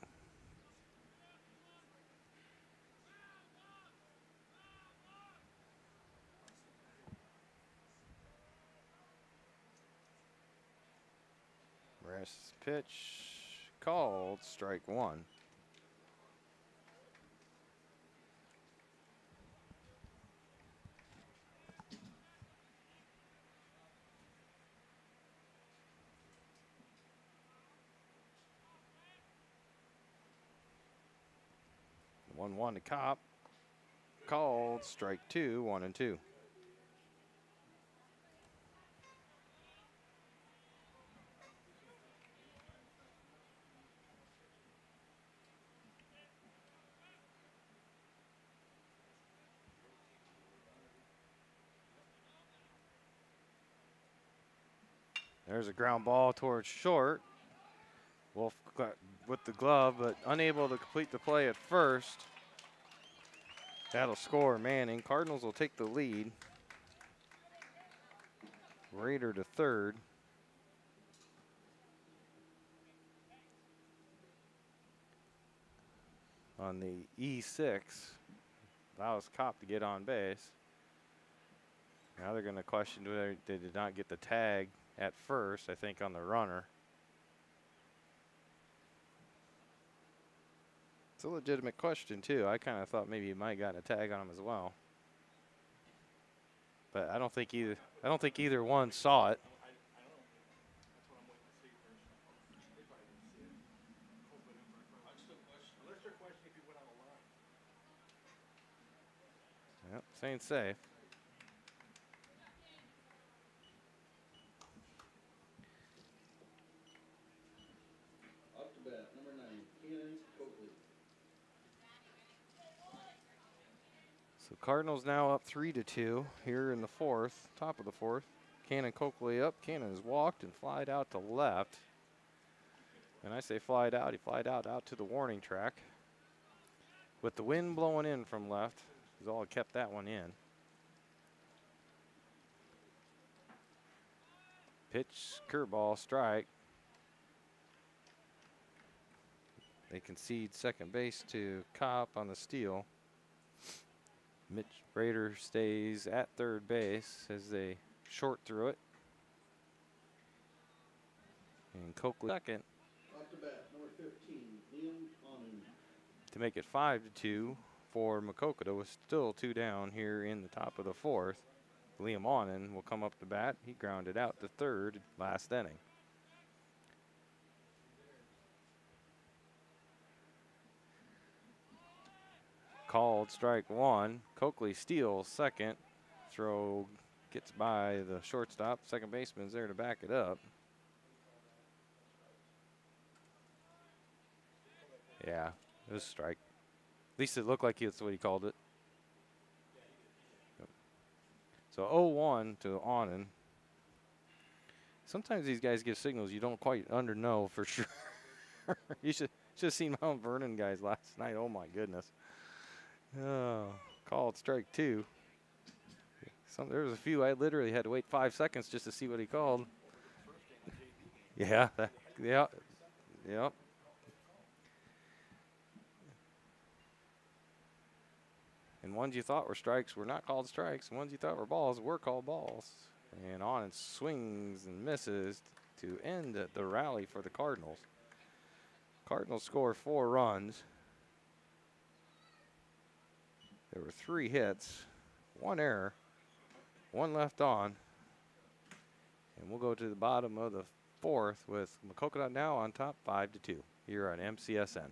B: Rice's pitch called, strike one. One to Kopp. Called, strike two, 1-2. There's a ground ball towards short. Wolf with the glove, but unable to complete the play at first. That'll score Manning. Cardinals will take the lead. Rader to third. On the E6. Allows Kopp to get on base. Now they're going to question whether they did not get the tag at first, I think, on the runner. It's a legitimate question, too. I kind of thought maybe he might got a tag on him as well. But I don't think either one saw it. Yep, staying safe.
A: Up to bat, number 9, Keenan Coakley.
B: So Cardinals now up 3-2 here in the fourth, top of the fourth. Cannon Coakley up. Cannon has walked and flied out to left. And I say flied out. He flied out to the warning track. With the wind blowing in from left, he's all kept that one in. Pitch, curveball, strike. They concede second base to Kopp on the steal. Mitch Rader stays at third base as they short through it. And Coakley second
A: Off the bat, number 15, Liam Onan.
B: to make it 5-2 for Maquoketa, with still 2 down here in the top of the 4th. Liam Onan will come up to bat. He grounded out the 3rd last inning. Called strike 1. Coakley steals second. Throw gets by the shortstop. Second baseman's there to back it up. Yeah, it was a strike. At least it looked like that's what he called it. So 0-1 to Onan. Sometimes these guys give signals you don't quite know for sure. You should have seen Mount Vernon guys last night. Oh my goodness. Oh, called strike 2. There was a few I literally had to wait 5 seconds just to see what he called. Yeah, yeah, yep. And ones you thought were strikes were not called strikes. Ones you thought were balls were called balls. And on and swings and misses to end the rally for the Cardinals. Cardinals score 4 runs. There were 3 hits, 1 error, 1 left on. And we'll go to the bottom of the 4th with Maquoketa now on top 5-2 here on MCSN.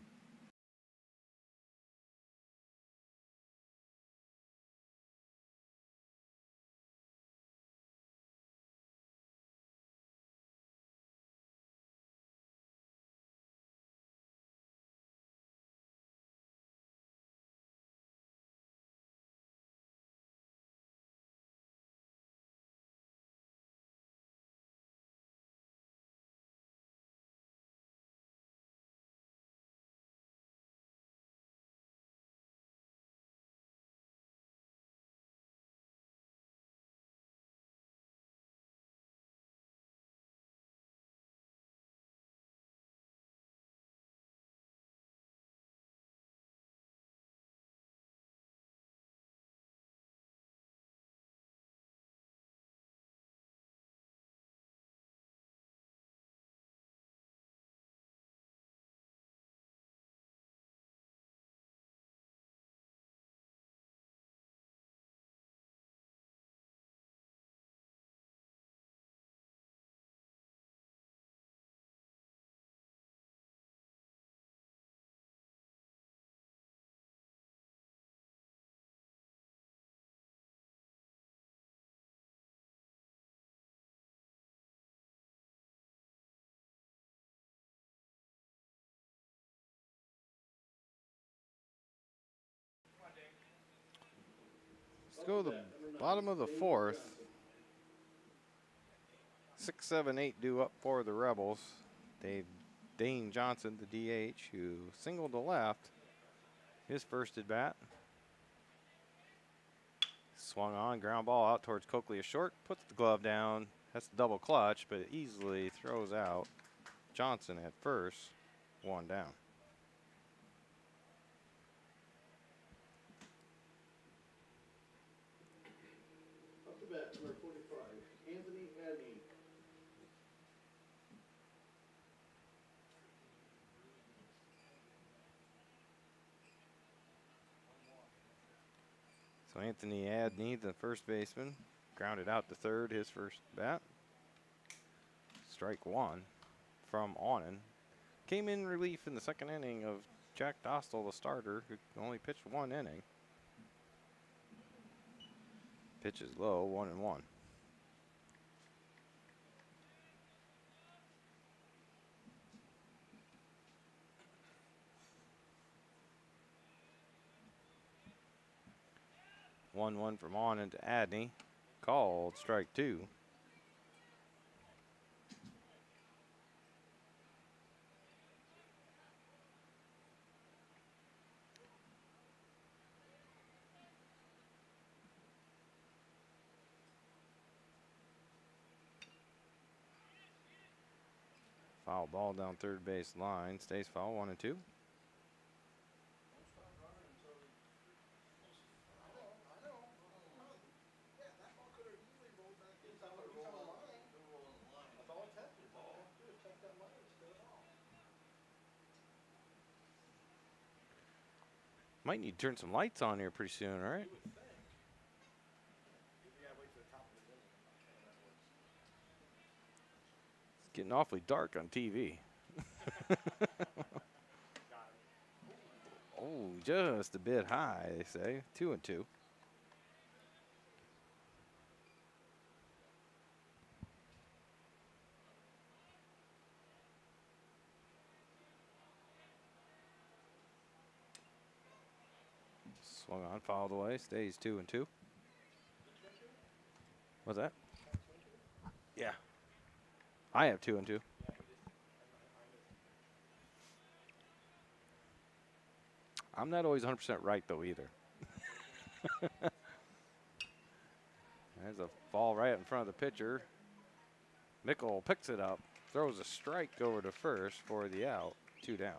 B: Let's go to the bottom of the 4th. 6, 7, 8 due up for the Rebels. Dane Johnson, the DH, who singled to left. His first at bat. Swung on, ground ball out towards Coakley a short. Puts the glove down. That's the double clutch, but it easily throws out Johnson at first. 1 down.
A: Off the bat, number 45, Anthony Adney.
B: So Anthony Adney, the first baseman, grounded out to 3rd, his first bat. Strike 1 from Onan. Came in relief in the 2nd inning of Jack Dostal, the starter, who only pitched 1 inning. Pitch is low, 1-1. One from Onan to Adney. Called strike 2. Foul ball down 3rd base line. Stays foul, 1-2. Might need to turn some lights on here pretty soon, all right?
C: You would think. You gotta wait till the top of the inning. How that works.
B: It's getting awfully dark on TV.
C: Got it.
B: Oh, just a bit high, they say. 2-2. Swung on, fouled away, stays 2-2. What's that? Yeah. I have 2-2. I'm not always 100% right, though, either. There's a ball right in front of the pitcher. Mickle picks it up, throws a strike over to first for the out. 2 down.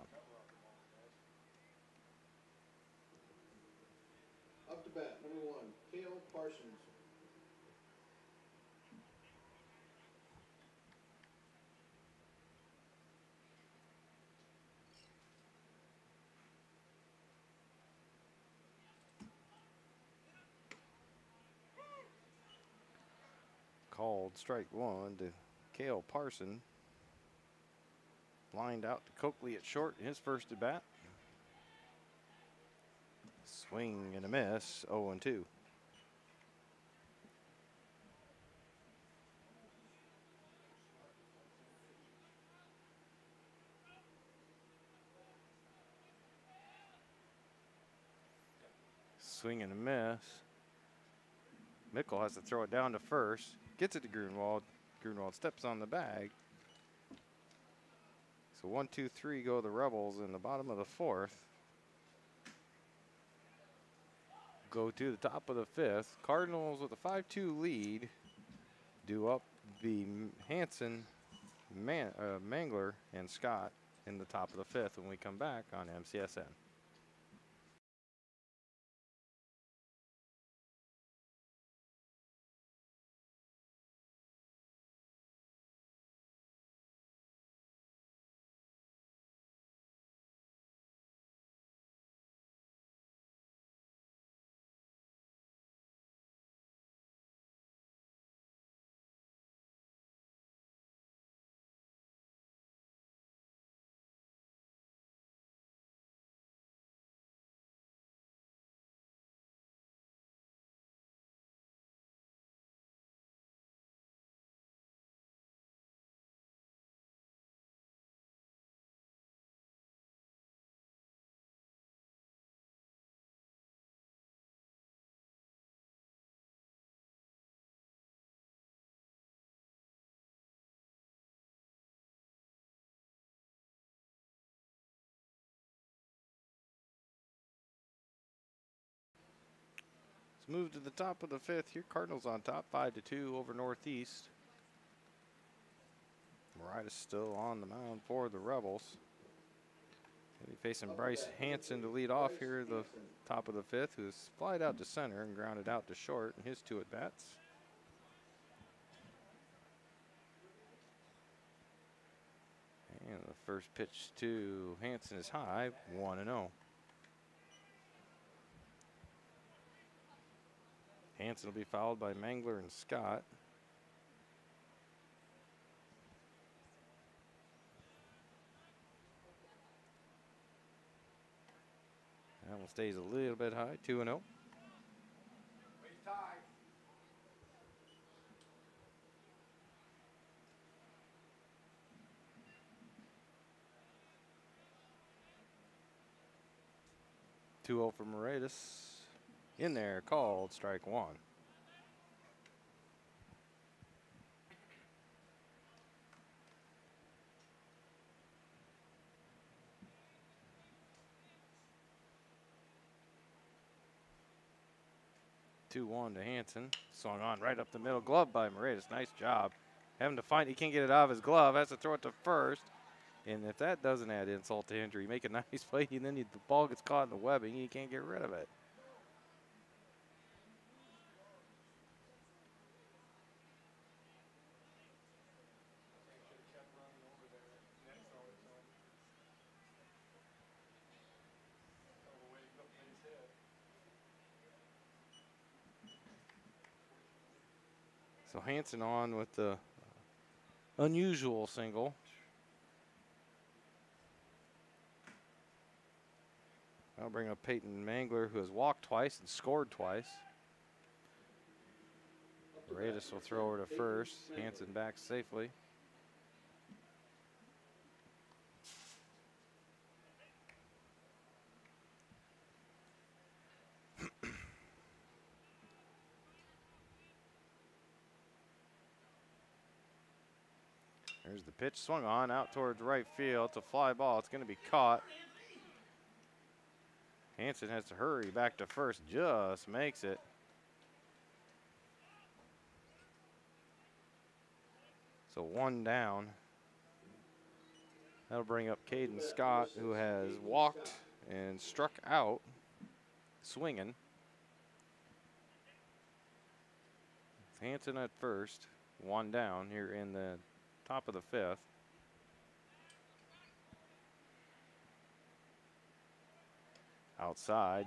A: Up to bat, number 1, Cale Parsons.
B: Called strike 1 to Cale Parson. Lined out to Coakley at short in his first at bat. Swing and a miss, 0-2. Swing and a miss. Mickle has to throw it down to first. Gets it to Grunwald. Grunwald steps on the bag. So 1-2-3 go the Rebels in the bottom of the 4th. Go to the top of the 5th. Cardinals with a 5-2 lead. Do up the Hanson, Mangler, and Scott in the top of the 5th when we come back on MCSN. Let's move to the top of the 5th here. Cardinals on top, 5-2 over Northeast. Moritas still on the mound for the Rebels. He'll be facing Bryce Hanson to lead off here at the top of the 5th, who's flied out to center and grounded out to short in his 2 at-bats. And the first pitch to Hanson is high, 1-0. Hanson will be fouled by Mangler and Scott. That one stays a little bit high, 2-0.
C: Base tie.
B: Two 2-0 for Moritas. In there, called strike 1. Two 2-1 to Hanson. Swung on right up the middle. Glove by Moritas. Nice job. Having to find, he can't get it out of his glove. Has to throw it to first. And if that doesn't add insult to injury, make a nice play, and then the ball gets caught in the webbing. You can't get rid of it. So Hanson on with the unusual single. I'll bring up Peyton Mangler, who has walked twice and scored twice. Radis will throw her to first. Hanson back safely. There's the pitch, swung on out towards right field. It's a fly ball. It's going to be caught. Hanson has to hurry back to first. Just makes it. So one down. That'll bring up Caden Scott, who has walked and struck out, swinging. Hanson at first, one down here in the top of the fifth. Outside,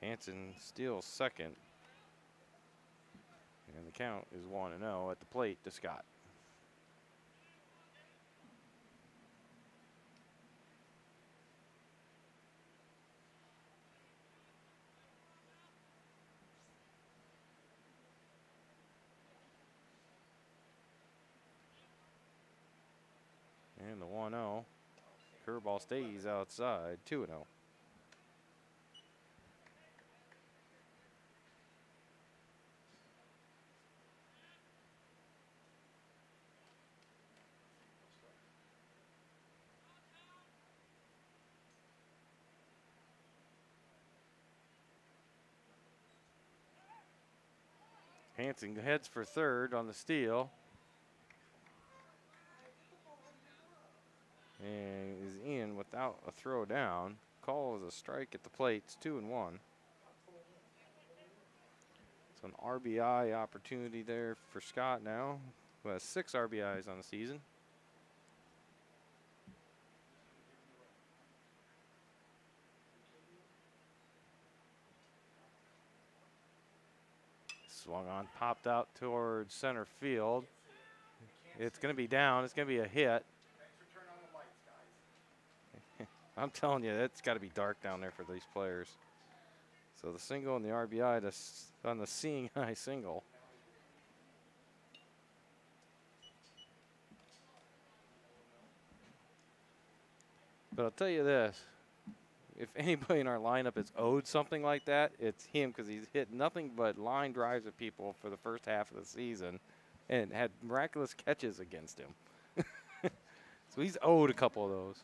B: Hanson steals second. And the count is 1-0 at the plate to Scott. And the 1-0. Curveball stays outside, 2-0. Hanson heads for third on the steal. And is in without a throw down. Call is a strike at the plate. It's 2-1. So an RBI opportunity there for Scott now, who has 6 RBIs on the season. Swung on, popped out towards center field. It's going to be down. It's going to be a hit. I'm telling you, it's got to be dark down there for these players. So the single and the RBI on the seeing eye single. But I'll tell you this. If anybody in our lineup is owed something like that, it's him, because he's hit nothing but line drives at people for the first half of the season and had miraculous catches against him. So he's owed a couple of those.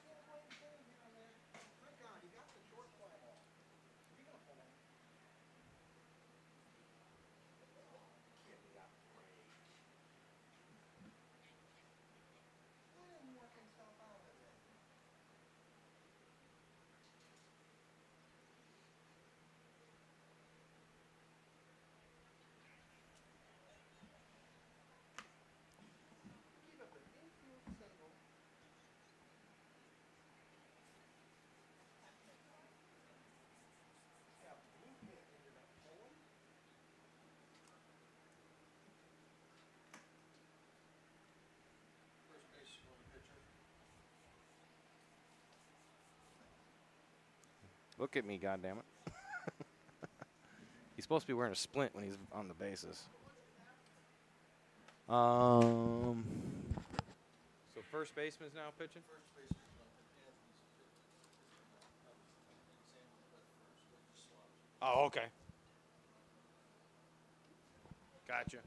B: Look at me, goddammit. He's supposed to be wearing a splint when he's on the bases. So first baseman's now pitching? Oh, okay. Gotcha.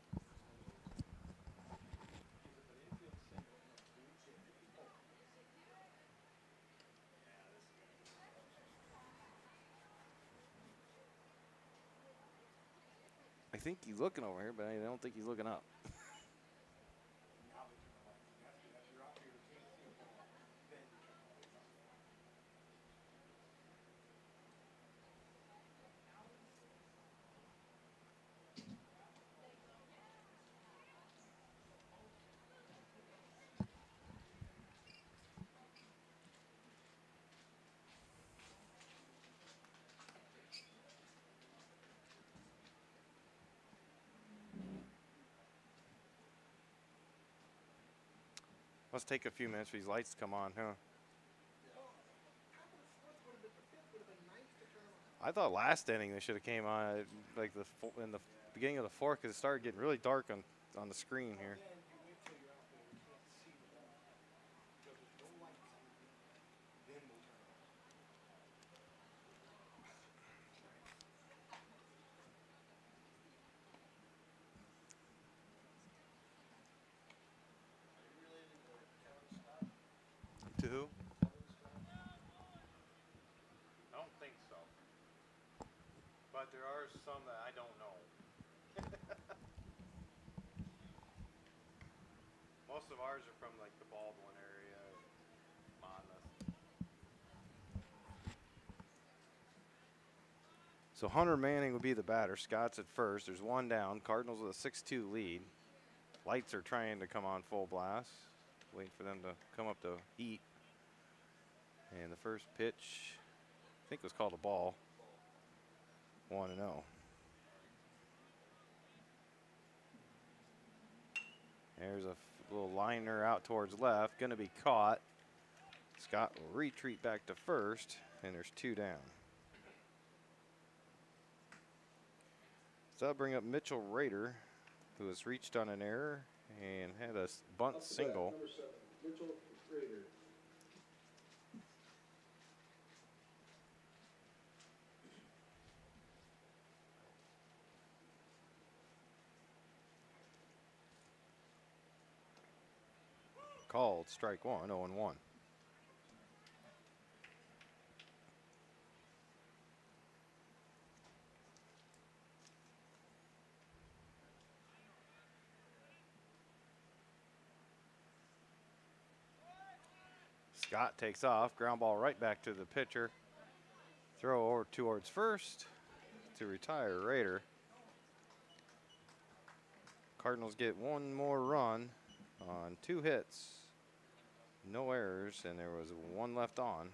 B: I think he's looking over here, but I don't think he's looking up. Must take a few minutes for these lights to come on, huh?
C: Top of the fourth would have been, the fifth would have been nice to turn them on.
B: I thought last inning they should have came on like in the beginning of the fourth because it started getting really dark on the screen here.
C: Then you wait till you're out there, you can't see the ball. Because there's no lights on the field. Then we'll turn it on. Are you related to Kevin Scott?
B: To who?
C: Kevin Scott?
B: I don't think so. But there are some that I don't know. Most of ours are from like the Baldwin area, Monmouth. So Hunter Manning would be the batter. Scott's at first. There's one down. Cardinals with a 6-2 lead. Lights are trying to come on full blast. Waiting for them to come up to heat. And the first pitch, I think was called a ball. 1-0. There's a little liner out towards left. Going to be caught. Scott will retreat back to first. And there's 2 down. So that'll bring up Mitchell Rader, who has reached on an error and had a bunt single.
A: Number 7, Mitchell Rader.
B: Called strike 1, 0-1. Scott takes off, ground ball right back to the pitcher. Throw over towards first to retire Rader. Cardinals get one more run on 2 hits, no errors, and there was 1 left on.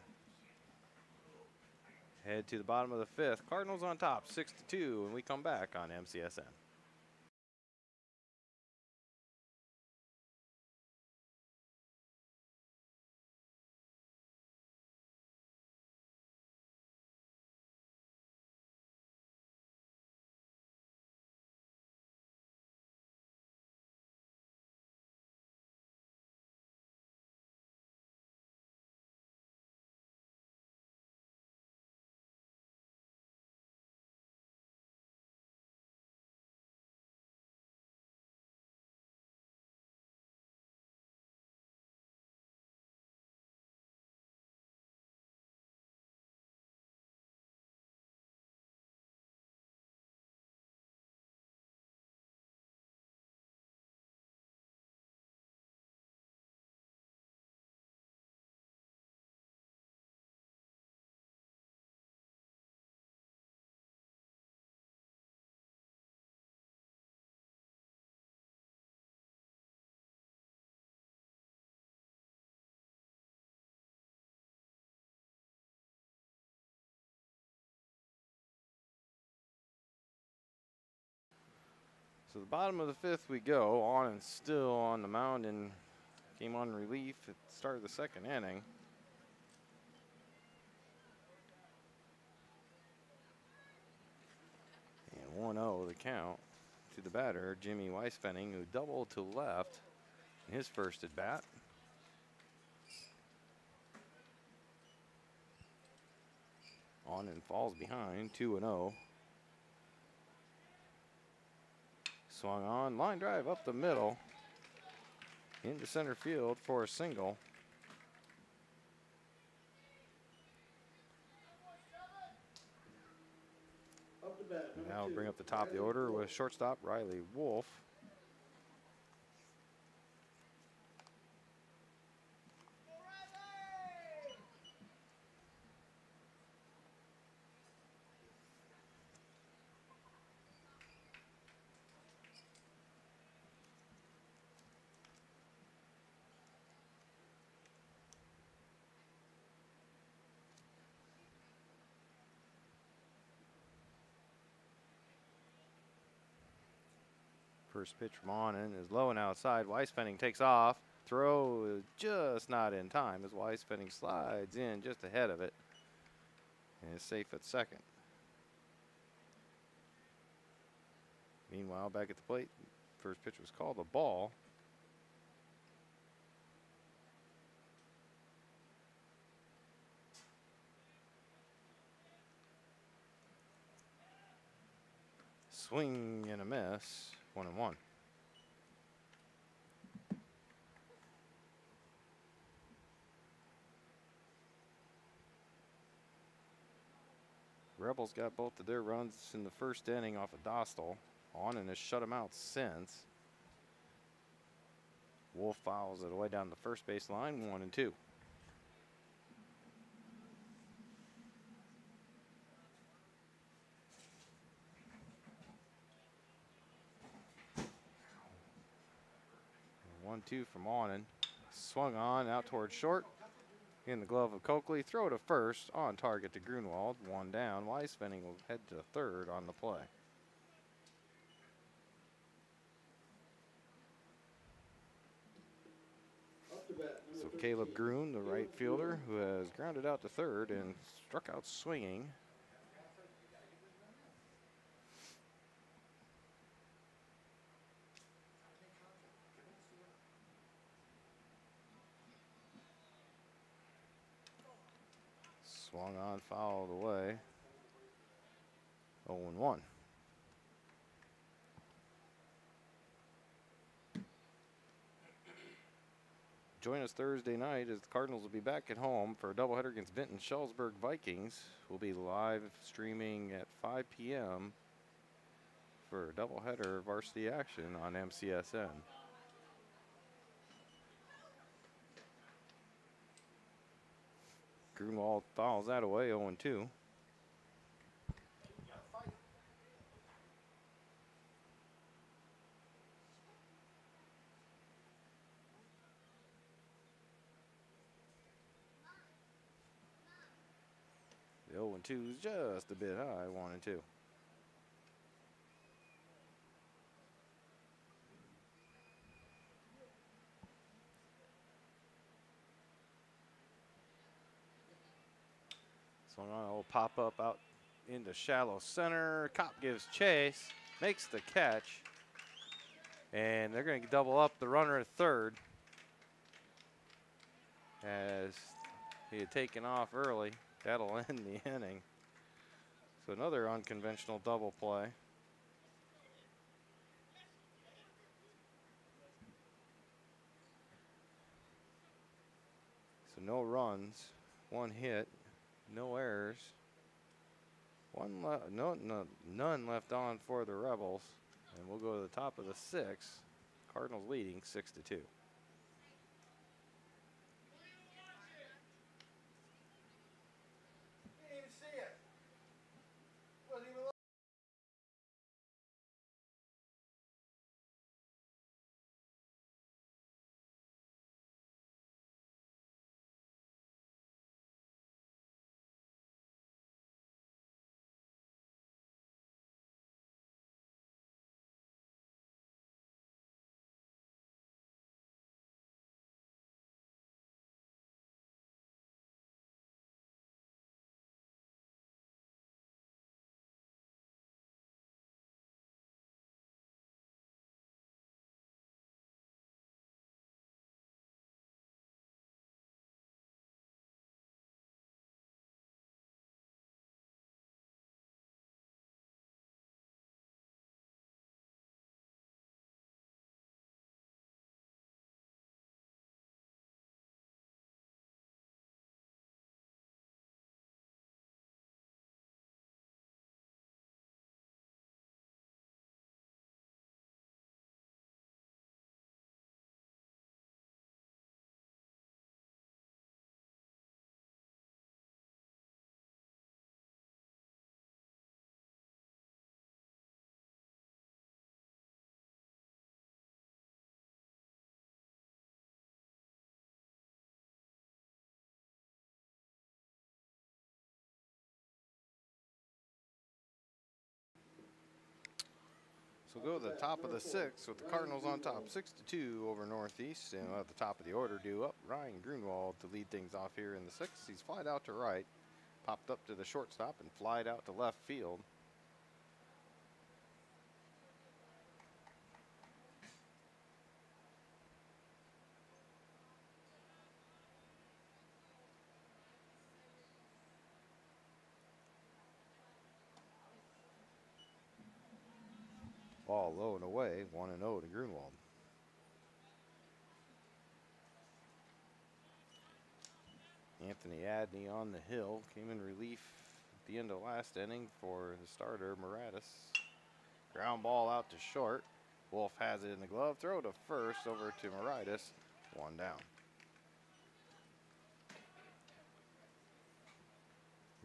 B: Head to the bottom of the 5th. Cardinals on top, 6-2, and we come back on MCSN. So the bottom of the 5th we go, on and still on the mound and came on relief at the start of the 2nd inning. And 1-0 the count to the batter, Jimmy Weisfenning, who doubled to left in his first at bat. On and falls behind, 2-0. Swung on, line drive up the middle, into center field for a single.
A: Up to bat, number
B: Now
A: 2,
B: bring up the top of the
A: Riley
B: order
A: Wolf.
B: with shortstop Riley Wolf. First pitch from on and is low and outside. Weisfenning takes off. Throw is just not in time as Wise Spinning slides in just ahead of it and is safe at second. Meanwhile, back at the plate, first pitch was called a ball. Swing and a miss, 1-1. Rebels got both of their runs in the first inning off of Dostal. On and has shut him out since. Wolf fouls it away down the first base line, 1-2. One, two from Onan. Swung on out towards short. In the glove of Coakley. Throw to first. On target to Grunwald. One down. Weisspinning will head to third on the play.
A: Up to bat,
B: So
A: number
B: Caleb
A: 13.
B: Grun, the right fielder, who has grounded out to third and struck out swinging. Swung on, fouled away. 0-1. Join us Thursday night as the Cardinals will be back at home for a doubleheader against Vinton Schellsburg Vikings. We'll be live streaming at 5 p.m. for a doubleheader varsity action on MCSN. Grunwald fouls that away, 0-2. The 0-2 is just a bit high, 1-2. Swung on, a little pop up out into shallow center. Kopp gives chase, makes the catch, and they're going to double up the runner at third as he had taken off early. That'll end the inning. So another unconventional double play. So no runs, one hit, no errors, none left on for the Rebels, and we'll go to the top of the sixth. Cardinals leading 6-2. We'll go to the top of the sixth with the Cardinals on top, 6-2 over Northeast. And at the top of the order, due up Ryan Grunwald to lead things off here in the sixth. He's flied out to right, popped up to the shortstop, and flied out to left field. Ball low and away, 1-0 to Grunwald. Anthony Adney on the hill came in relief at the end of last inning for the starter, Moratis. Ground ball out to short. Wolf has it in the glove. Throw to first over to Moratis. 1 down.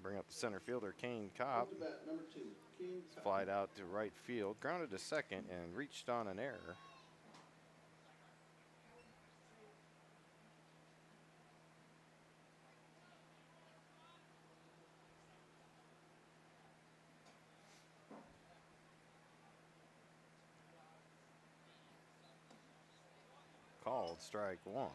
B: Bring up the center fielder, Kane Kopp.
A: Up to bat, number 2, Kane Kopp.
B: Flied out to right field, grounded to second, and reached on an error. Called strike 1.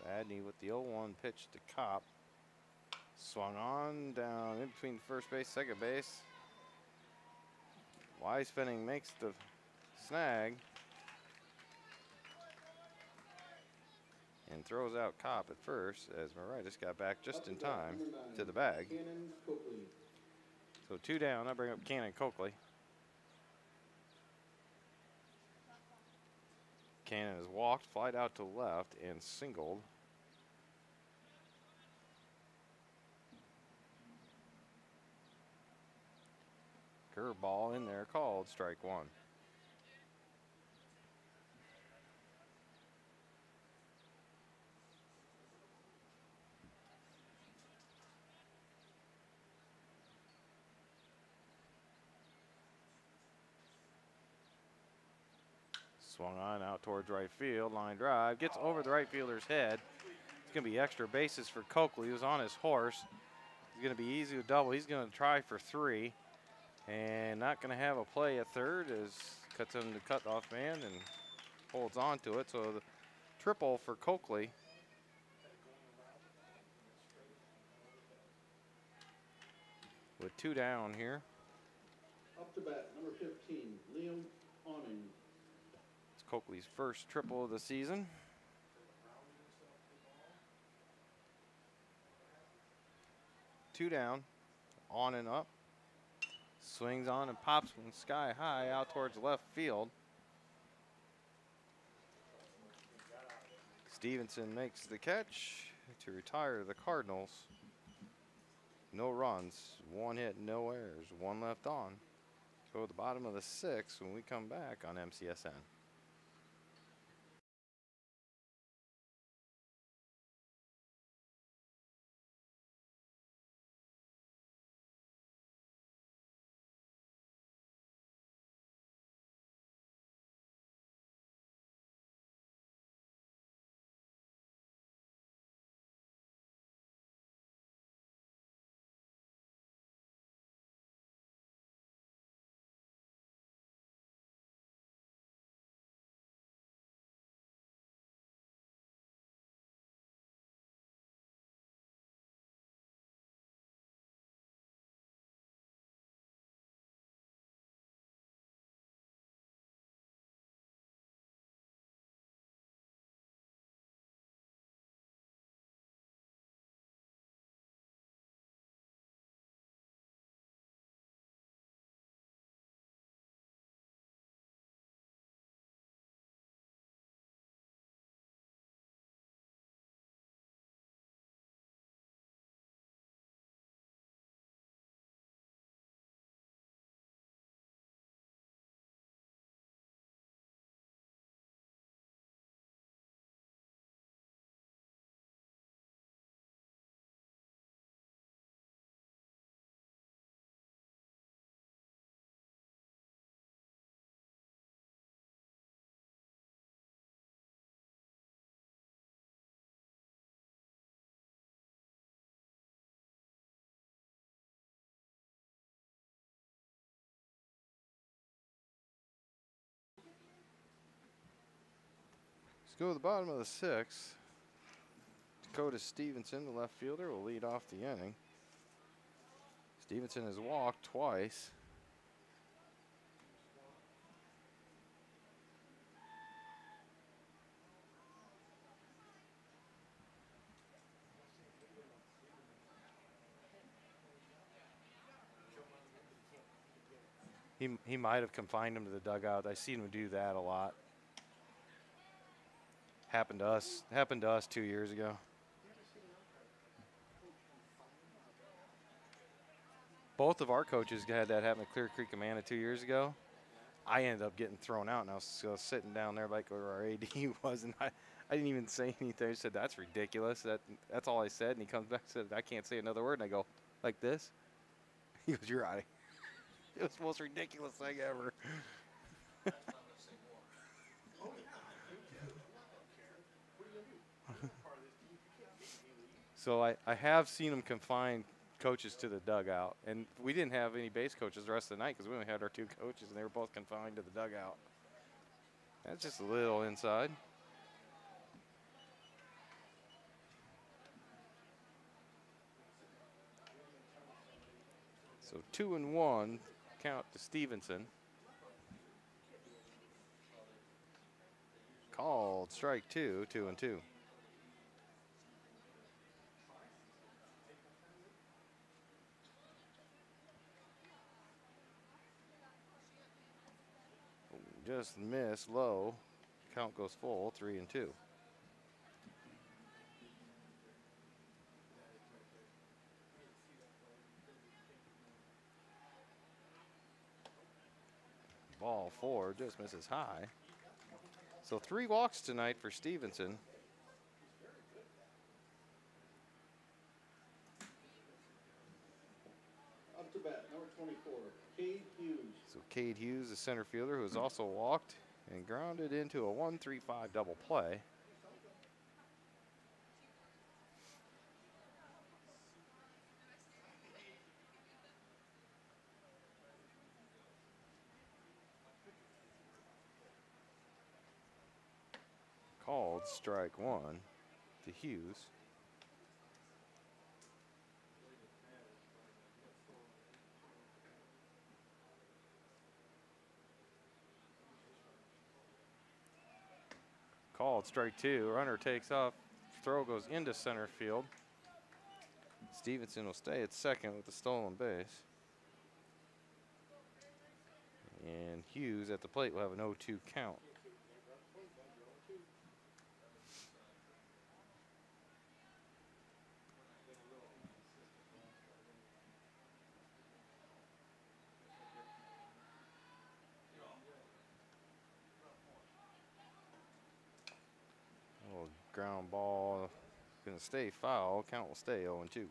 B: Adney with the 0-1 pitch to Kopp. Swung on down in between first base, second base. Weisfenning makes the snag and throws out Kopp at first as Moratis got back just in time to the bag.
A: Cannon Coakley.
B: So 2 down. I bring up Cannon Coakley. Cannon has walked, flied out to left, and singled. Curveball in there, called strike 1. Swung on out towards right field, line drive, gets over the right fielder's head. It's going to be extra bases for Coakley, who's on his horse. He's going to be easy to double. He's going to try for 3. And not going to have a play at third as cuts him the cutoff man and holds on to it. So the triple for Coakley. With 2 down here.
A: Up to bat, number 15, Liam Awning.
B: It's Coakley's first triple of the season. Two down, on and up. Swings on and pops one sky high out towards left field. Stevenson makes the catch to retire the Cardinals. No runs, 1 hit, no errors, 1 left on. Go to the bottom of the 6th when we come back on MCSN. Let's go to the bottom of the sixth. Dakota Stevenson, the left fielder, will lead off the inning. Stevenson has walked twice. He might have confined him to the dugout. I seen him do that a lot. Happened to us 2 years ago. Both of our coaches had that happen at Clear Creek Amana 2 years ago. I ended up getting thrown out, and I was sitting down there like where our AD was, and I didn't even say anything. I said, "That's ridiculous." That's all I said, and he comes back and said, "I can't say another word." And I go, "Like this?" He goes, "You're out of here." It was the most ridiculous thing ever. So I have seen him confine coaches to the dugout, and we didn't have any base coaches the rest of the night because we only had our 2 coaches, and they were both confined to the dugout. That's just a little inside. So 2-1 count to Stevenson. Called strike 2, 2-2. Just missed low. Count goes full, 3-2. Ball 4 just misses high. So 3 walks tonight for Stevenson.
A: Up to bat, number 24, Cade Hughes.
B: So Cade Hughes, the center fielder, who has also walked and grounded into a 1-3-5 double play. Called strike 1 to Hughes. Called strike 2. Runner takes off. Throw goes into center field. Stevenson will stay at second with the stolen base. And Hughes at the plate will have an 0-2 count. Little ground ball. Going to stay foul. Count will stay 0-2.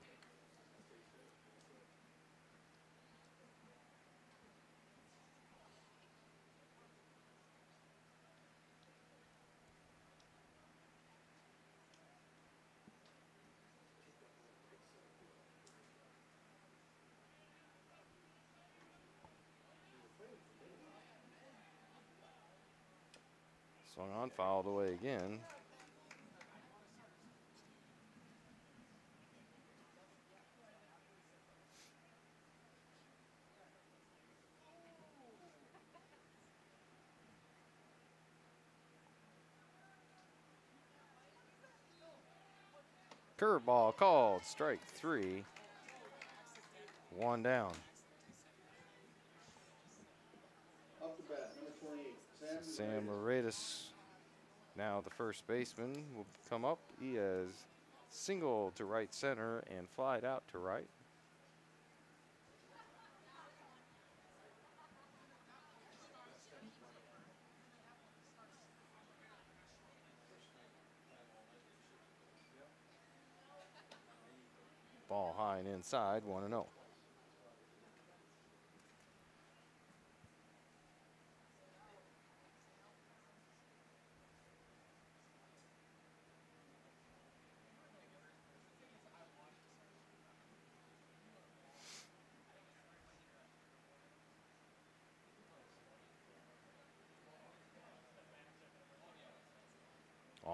B: Swung on, fouled away again. Curveball called, strike 3. 1 down.
A: Up to bat, number 28,
B: Sam Moretus, now the first baseman, will come up. He has singled to right center and flied out to right. Ball high and inside, 1-0.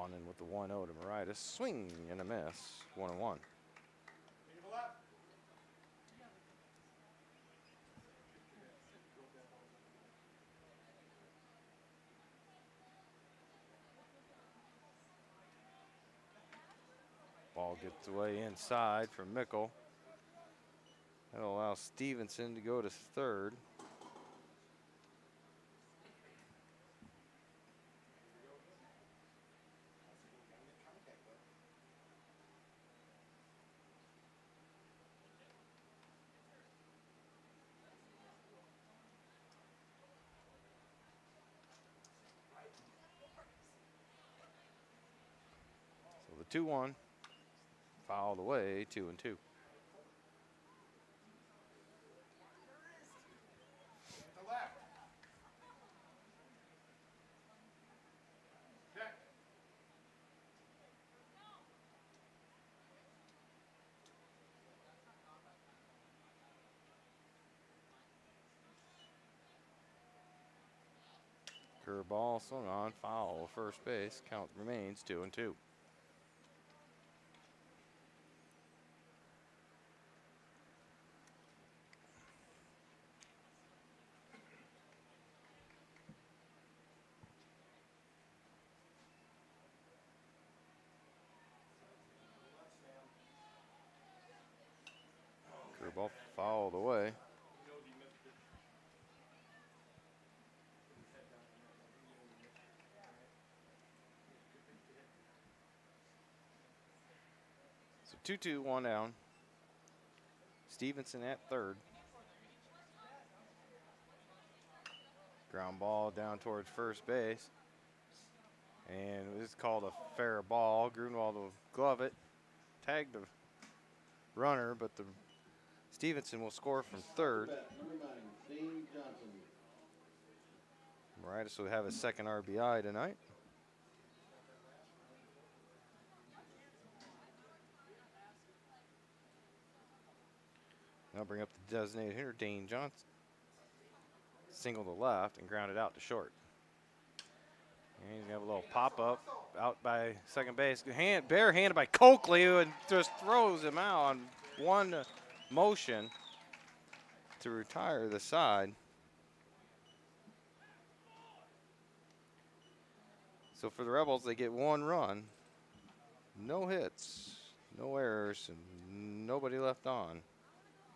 B: On in with the 1-0 to Moritas. Swing and a miss. 1-1. Ball gets away inside from Mickle. That'll allow Stevenson to go to third. So the 2-1 fouled away, 2-2. Curveball swung on, foul, first base. Count remains 2-2. Curveball fouled away. So 2-2, one down. Stevenson at third. Ground ball down towards first base. And it's called a fair ball. Grunwald will glove it. Tag the runner, but the Stevenson will score from third.
A: Number 9, Zane Johnson.
B: Moritas will have his second RBI tonight. Now bring up the designated hitter, Dane Johnson. Single to left and ground it out to short. And he's going to have a little pop-up out by second base. Barehanded by Coakley, who just throws him out on one motion to retire the side. So for the Rebels, they get one run. No hits, no errors, and nobody left on.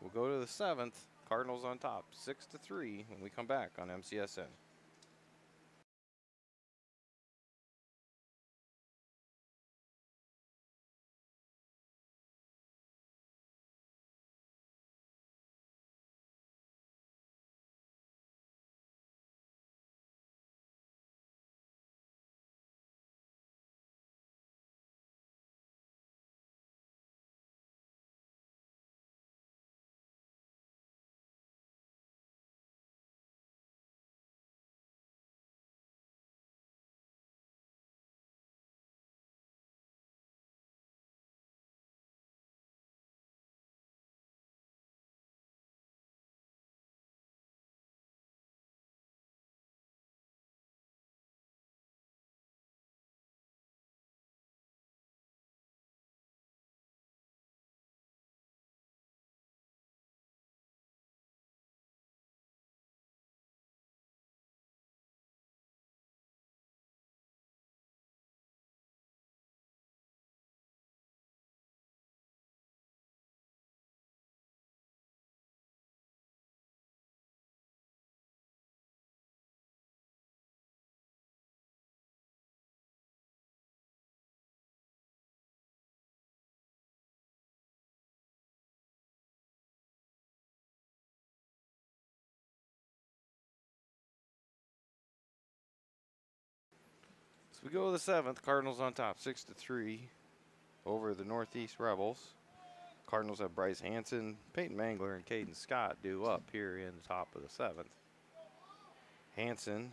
B: We'll go to the 7th. Cardinals on top, 6-3 when we come back on MCSN. So we go to the 7th. Cardinals on top, 6-3 over the Northeast Rebels. Cardinals have Bryce Hanson, Peyton Mangler, and Caden Scott due up here in the top of the 7th. Hanson,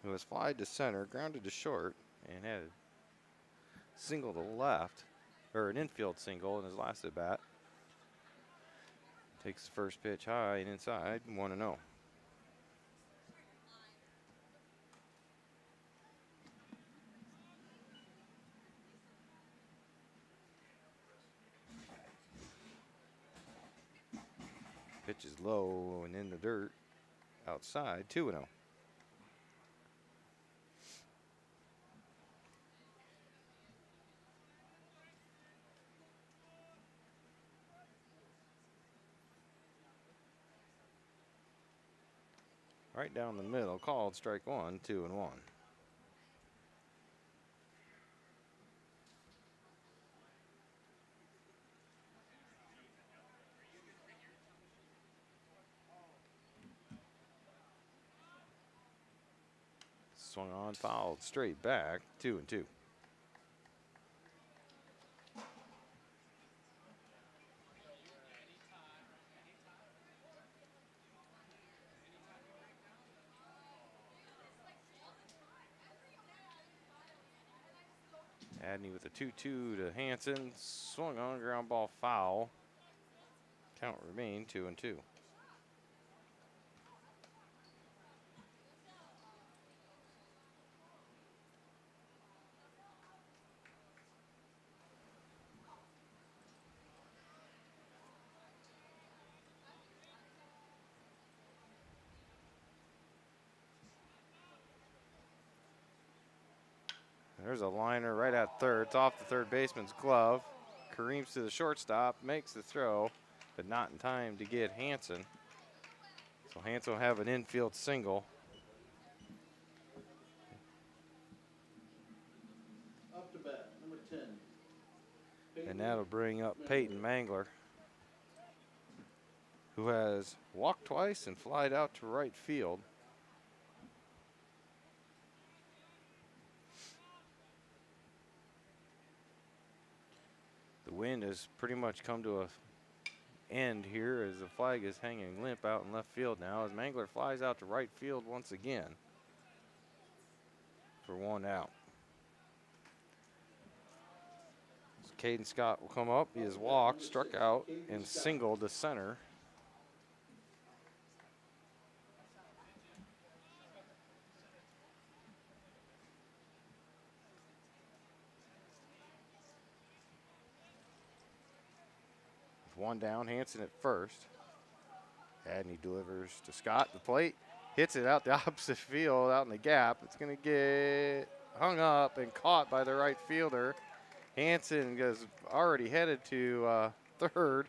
B: who has flied to center, grounded to short, and had a single to left, or an infield single in his last at bat. Takes the first pitch high and inside, 1-0. Pitch is low and in the dirt outside, 2-0. Right down the middle, called strike 1, 2-1. Swung on, fouled, straight back, 2-2. Adney with a 2-2 to Hanson. Swung on, ground ball, foul. Count remain 2-2. There's a liner right at third. It's off the third baseman's glove. Kareems to the shortstop, makes the throw, but not in time to get Hanson. So Hanson will have an infield single.
A: Up to bat, number 10. Peyton
B: And that'll bring up Peyton Mangler, who has walked twice and flied out to right field. The wind has pretty much come to a end here as the flag is hanging limp out in left field now as Mangler flies out to right field once again for 1 out. So Caden Scott will come up. He has walked, struck out, and singled to center. With 1 down, Hanson at first. Adney delivers to Scott. The plate hits it out the opposite field, out in the gap. It's going to get hung up and caught by the right fielder. Hanson is already headed to third.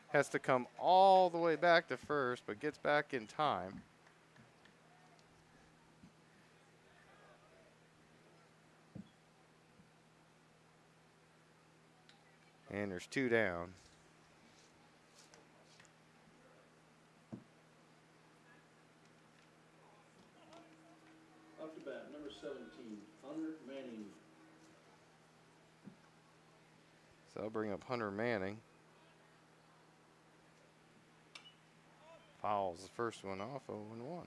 B: Has to come all the way back to first, but gets back in time. And there's 2 down.
A: Up to bat, number 17, Hunter Manning.
B: So I'll bring up Hunter Manning. Fouls the first one off, 0-1.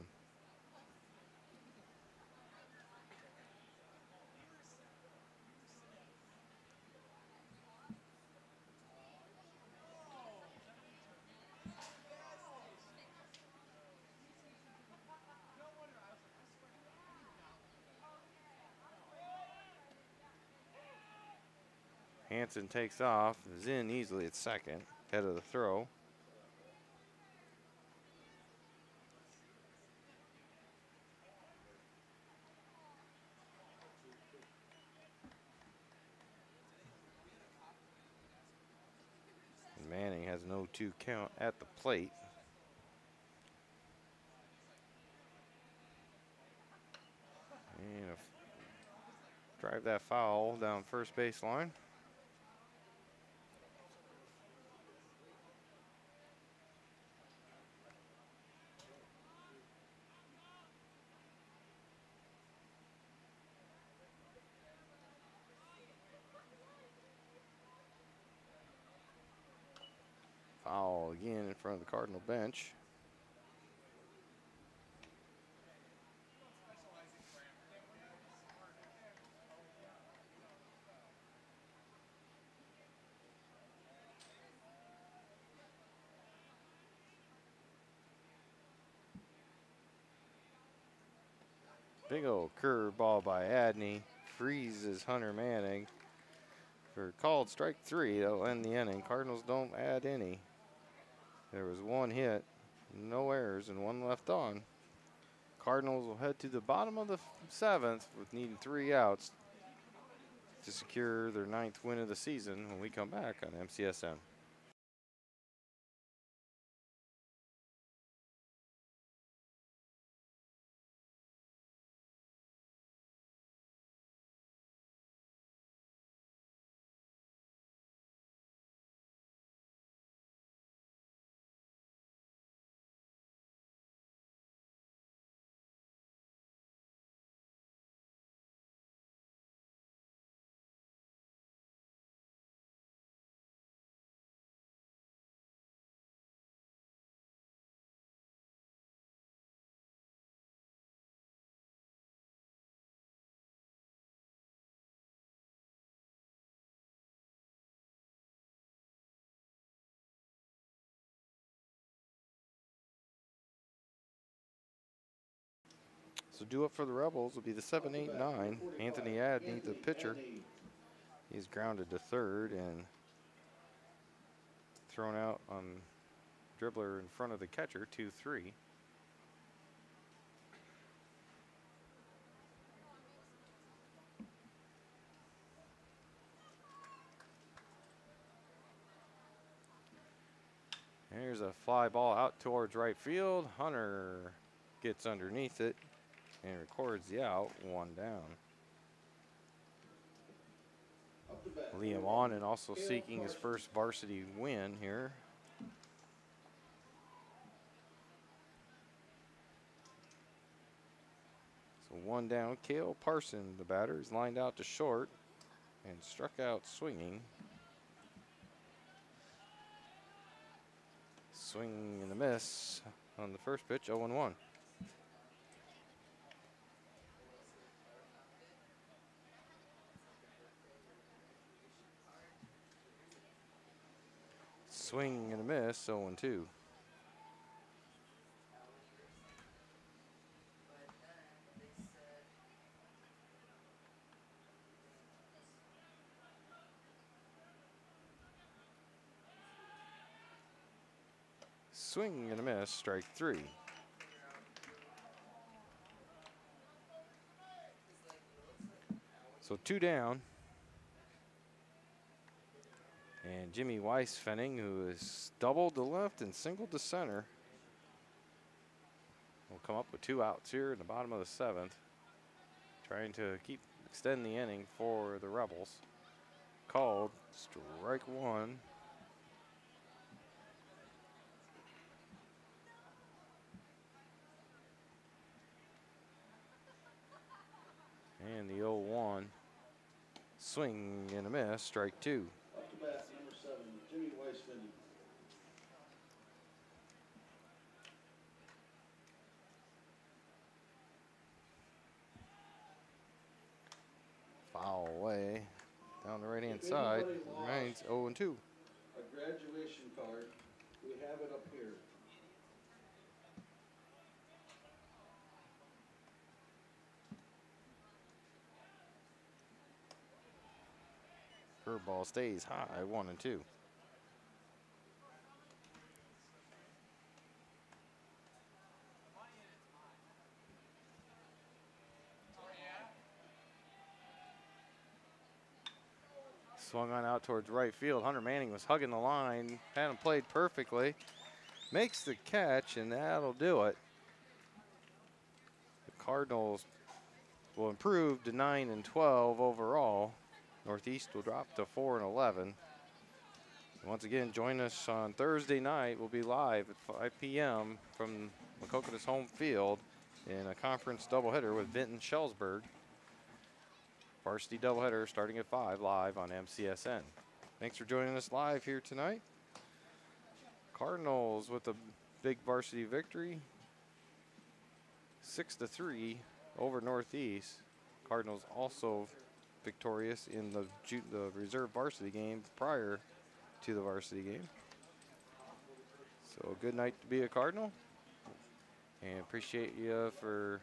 B: Hanson takes off, is in easily at second, head of the throw. And Manning has an 0-2 count at the plate. And drive that foul down first baseline. Foul again in front of the Cardinal bench. Big old curveball by Adney. Freezes Hunter Manning for called strike 3. That'll end the inning. Cardinals don't add any There was one hit, no errors, and one left on. Cardinals will head to the bottom of the 7th with needing 3 outs to secure their 9th win of the season when we come back on MCSN. So due up for the Rebels will be the 7, 8, 9. Anthony Adney, the pitcher. He's grounded to third and thrown out on dribbler in front of the catcher, 2-3. Here's a fly ball out towards right field. Hunter gets underneath it and records the out, 1 down. Liam on and also seeking his first varsity win here. So 1 down. Cale Parson, the batter, is lined out to short and struck out swinging. Swing and a miss on the first pitch, 0-1. Swing and a miss, 0-2. Swing and a miss, strike 3. So 2 down. And Jimmy Weisfenning, who has doubled to left and singled to center, will come up with 2 outs here in the bottom of the 7th, trying to extend the inning for the Rebels. Called strike 1. And the 0-1. Swing and a miss, strike 2.
A: Up to bat, number 7, Jimmy Weisman.
B: Foul away down the right-hand side. Remains 0-2.
A: A graduation card, we have it up here.
B: Curveball stays high, 1-2. Swung on out towards right field. Hunter Manning was hugging the line, had him played perfectly. Makes the catch, and that'll do it. The Cardinals will improve to 9-12 overall. Northeast will drop to 4-11. Once again, join us on Thursday night. We'll be live at 5 p.m. from Maquoketa's home field in a conference doubleheader with Vinton Shellsburg. Varsity doubleheader starting at 5 live on MCSN. Thanks for joining us live here tonight. Cardinals with a big varsity victory, 6-3 over Northeast. Cardinals also victorious in the reserve varsity game prior to the varsity game. So a good night to be a Cardinal, and appreciate you for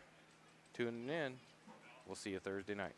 B: tuning in. We'll see you Thursday night.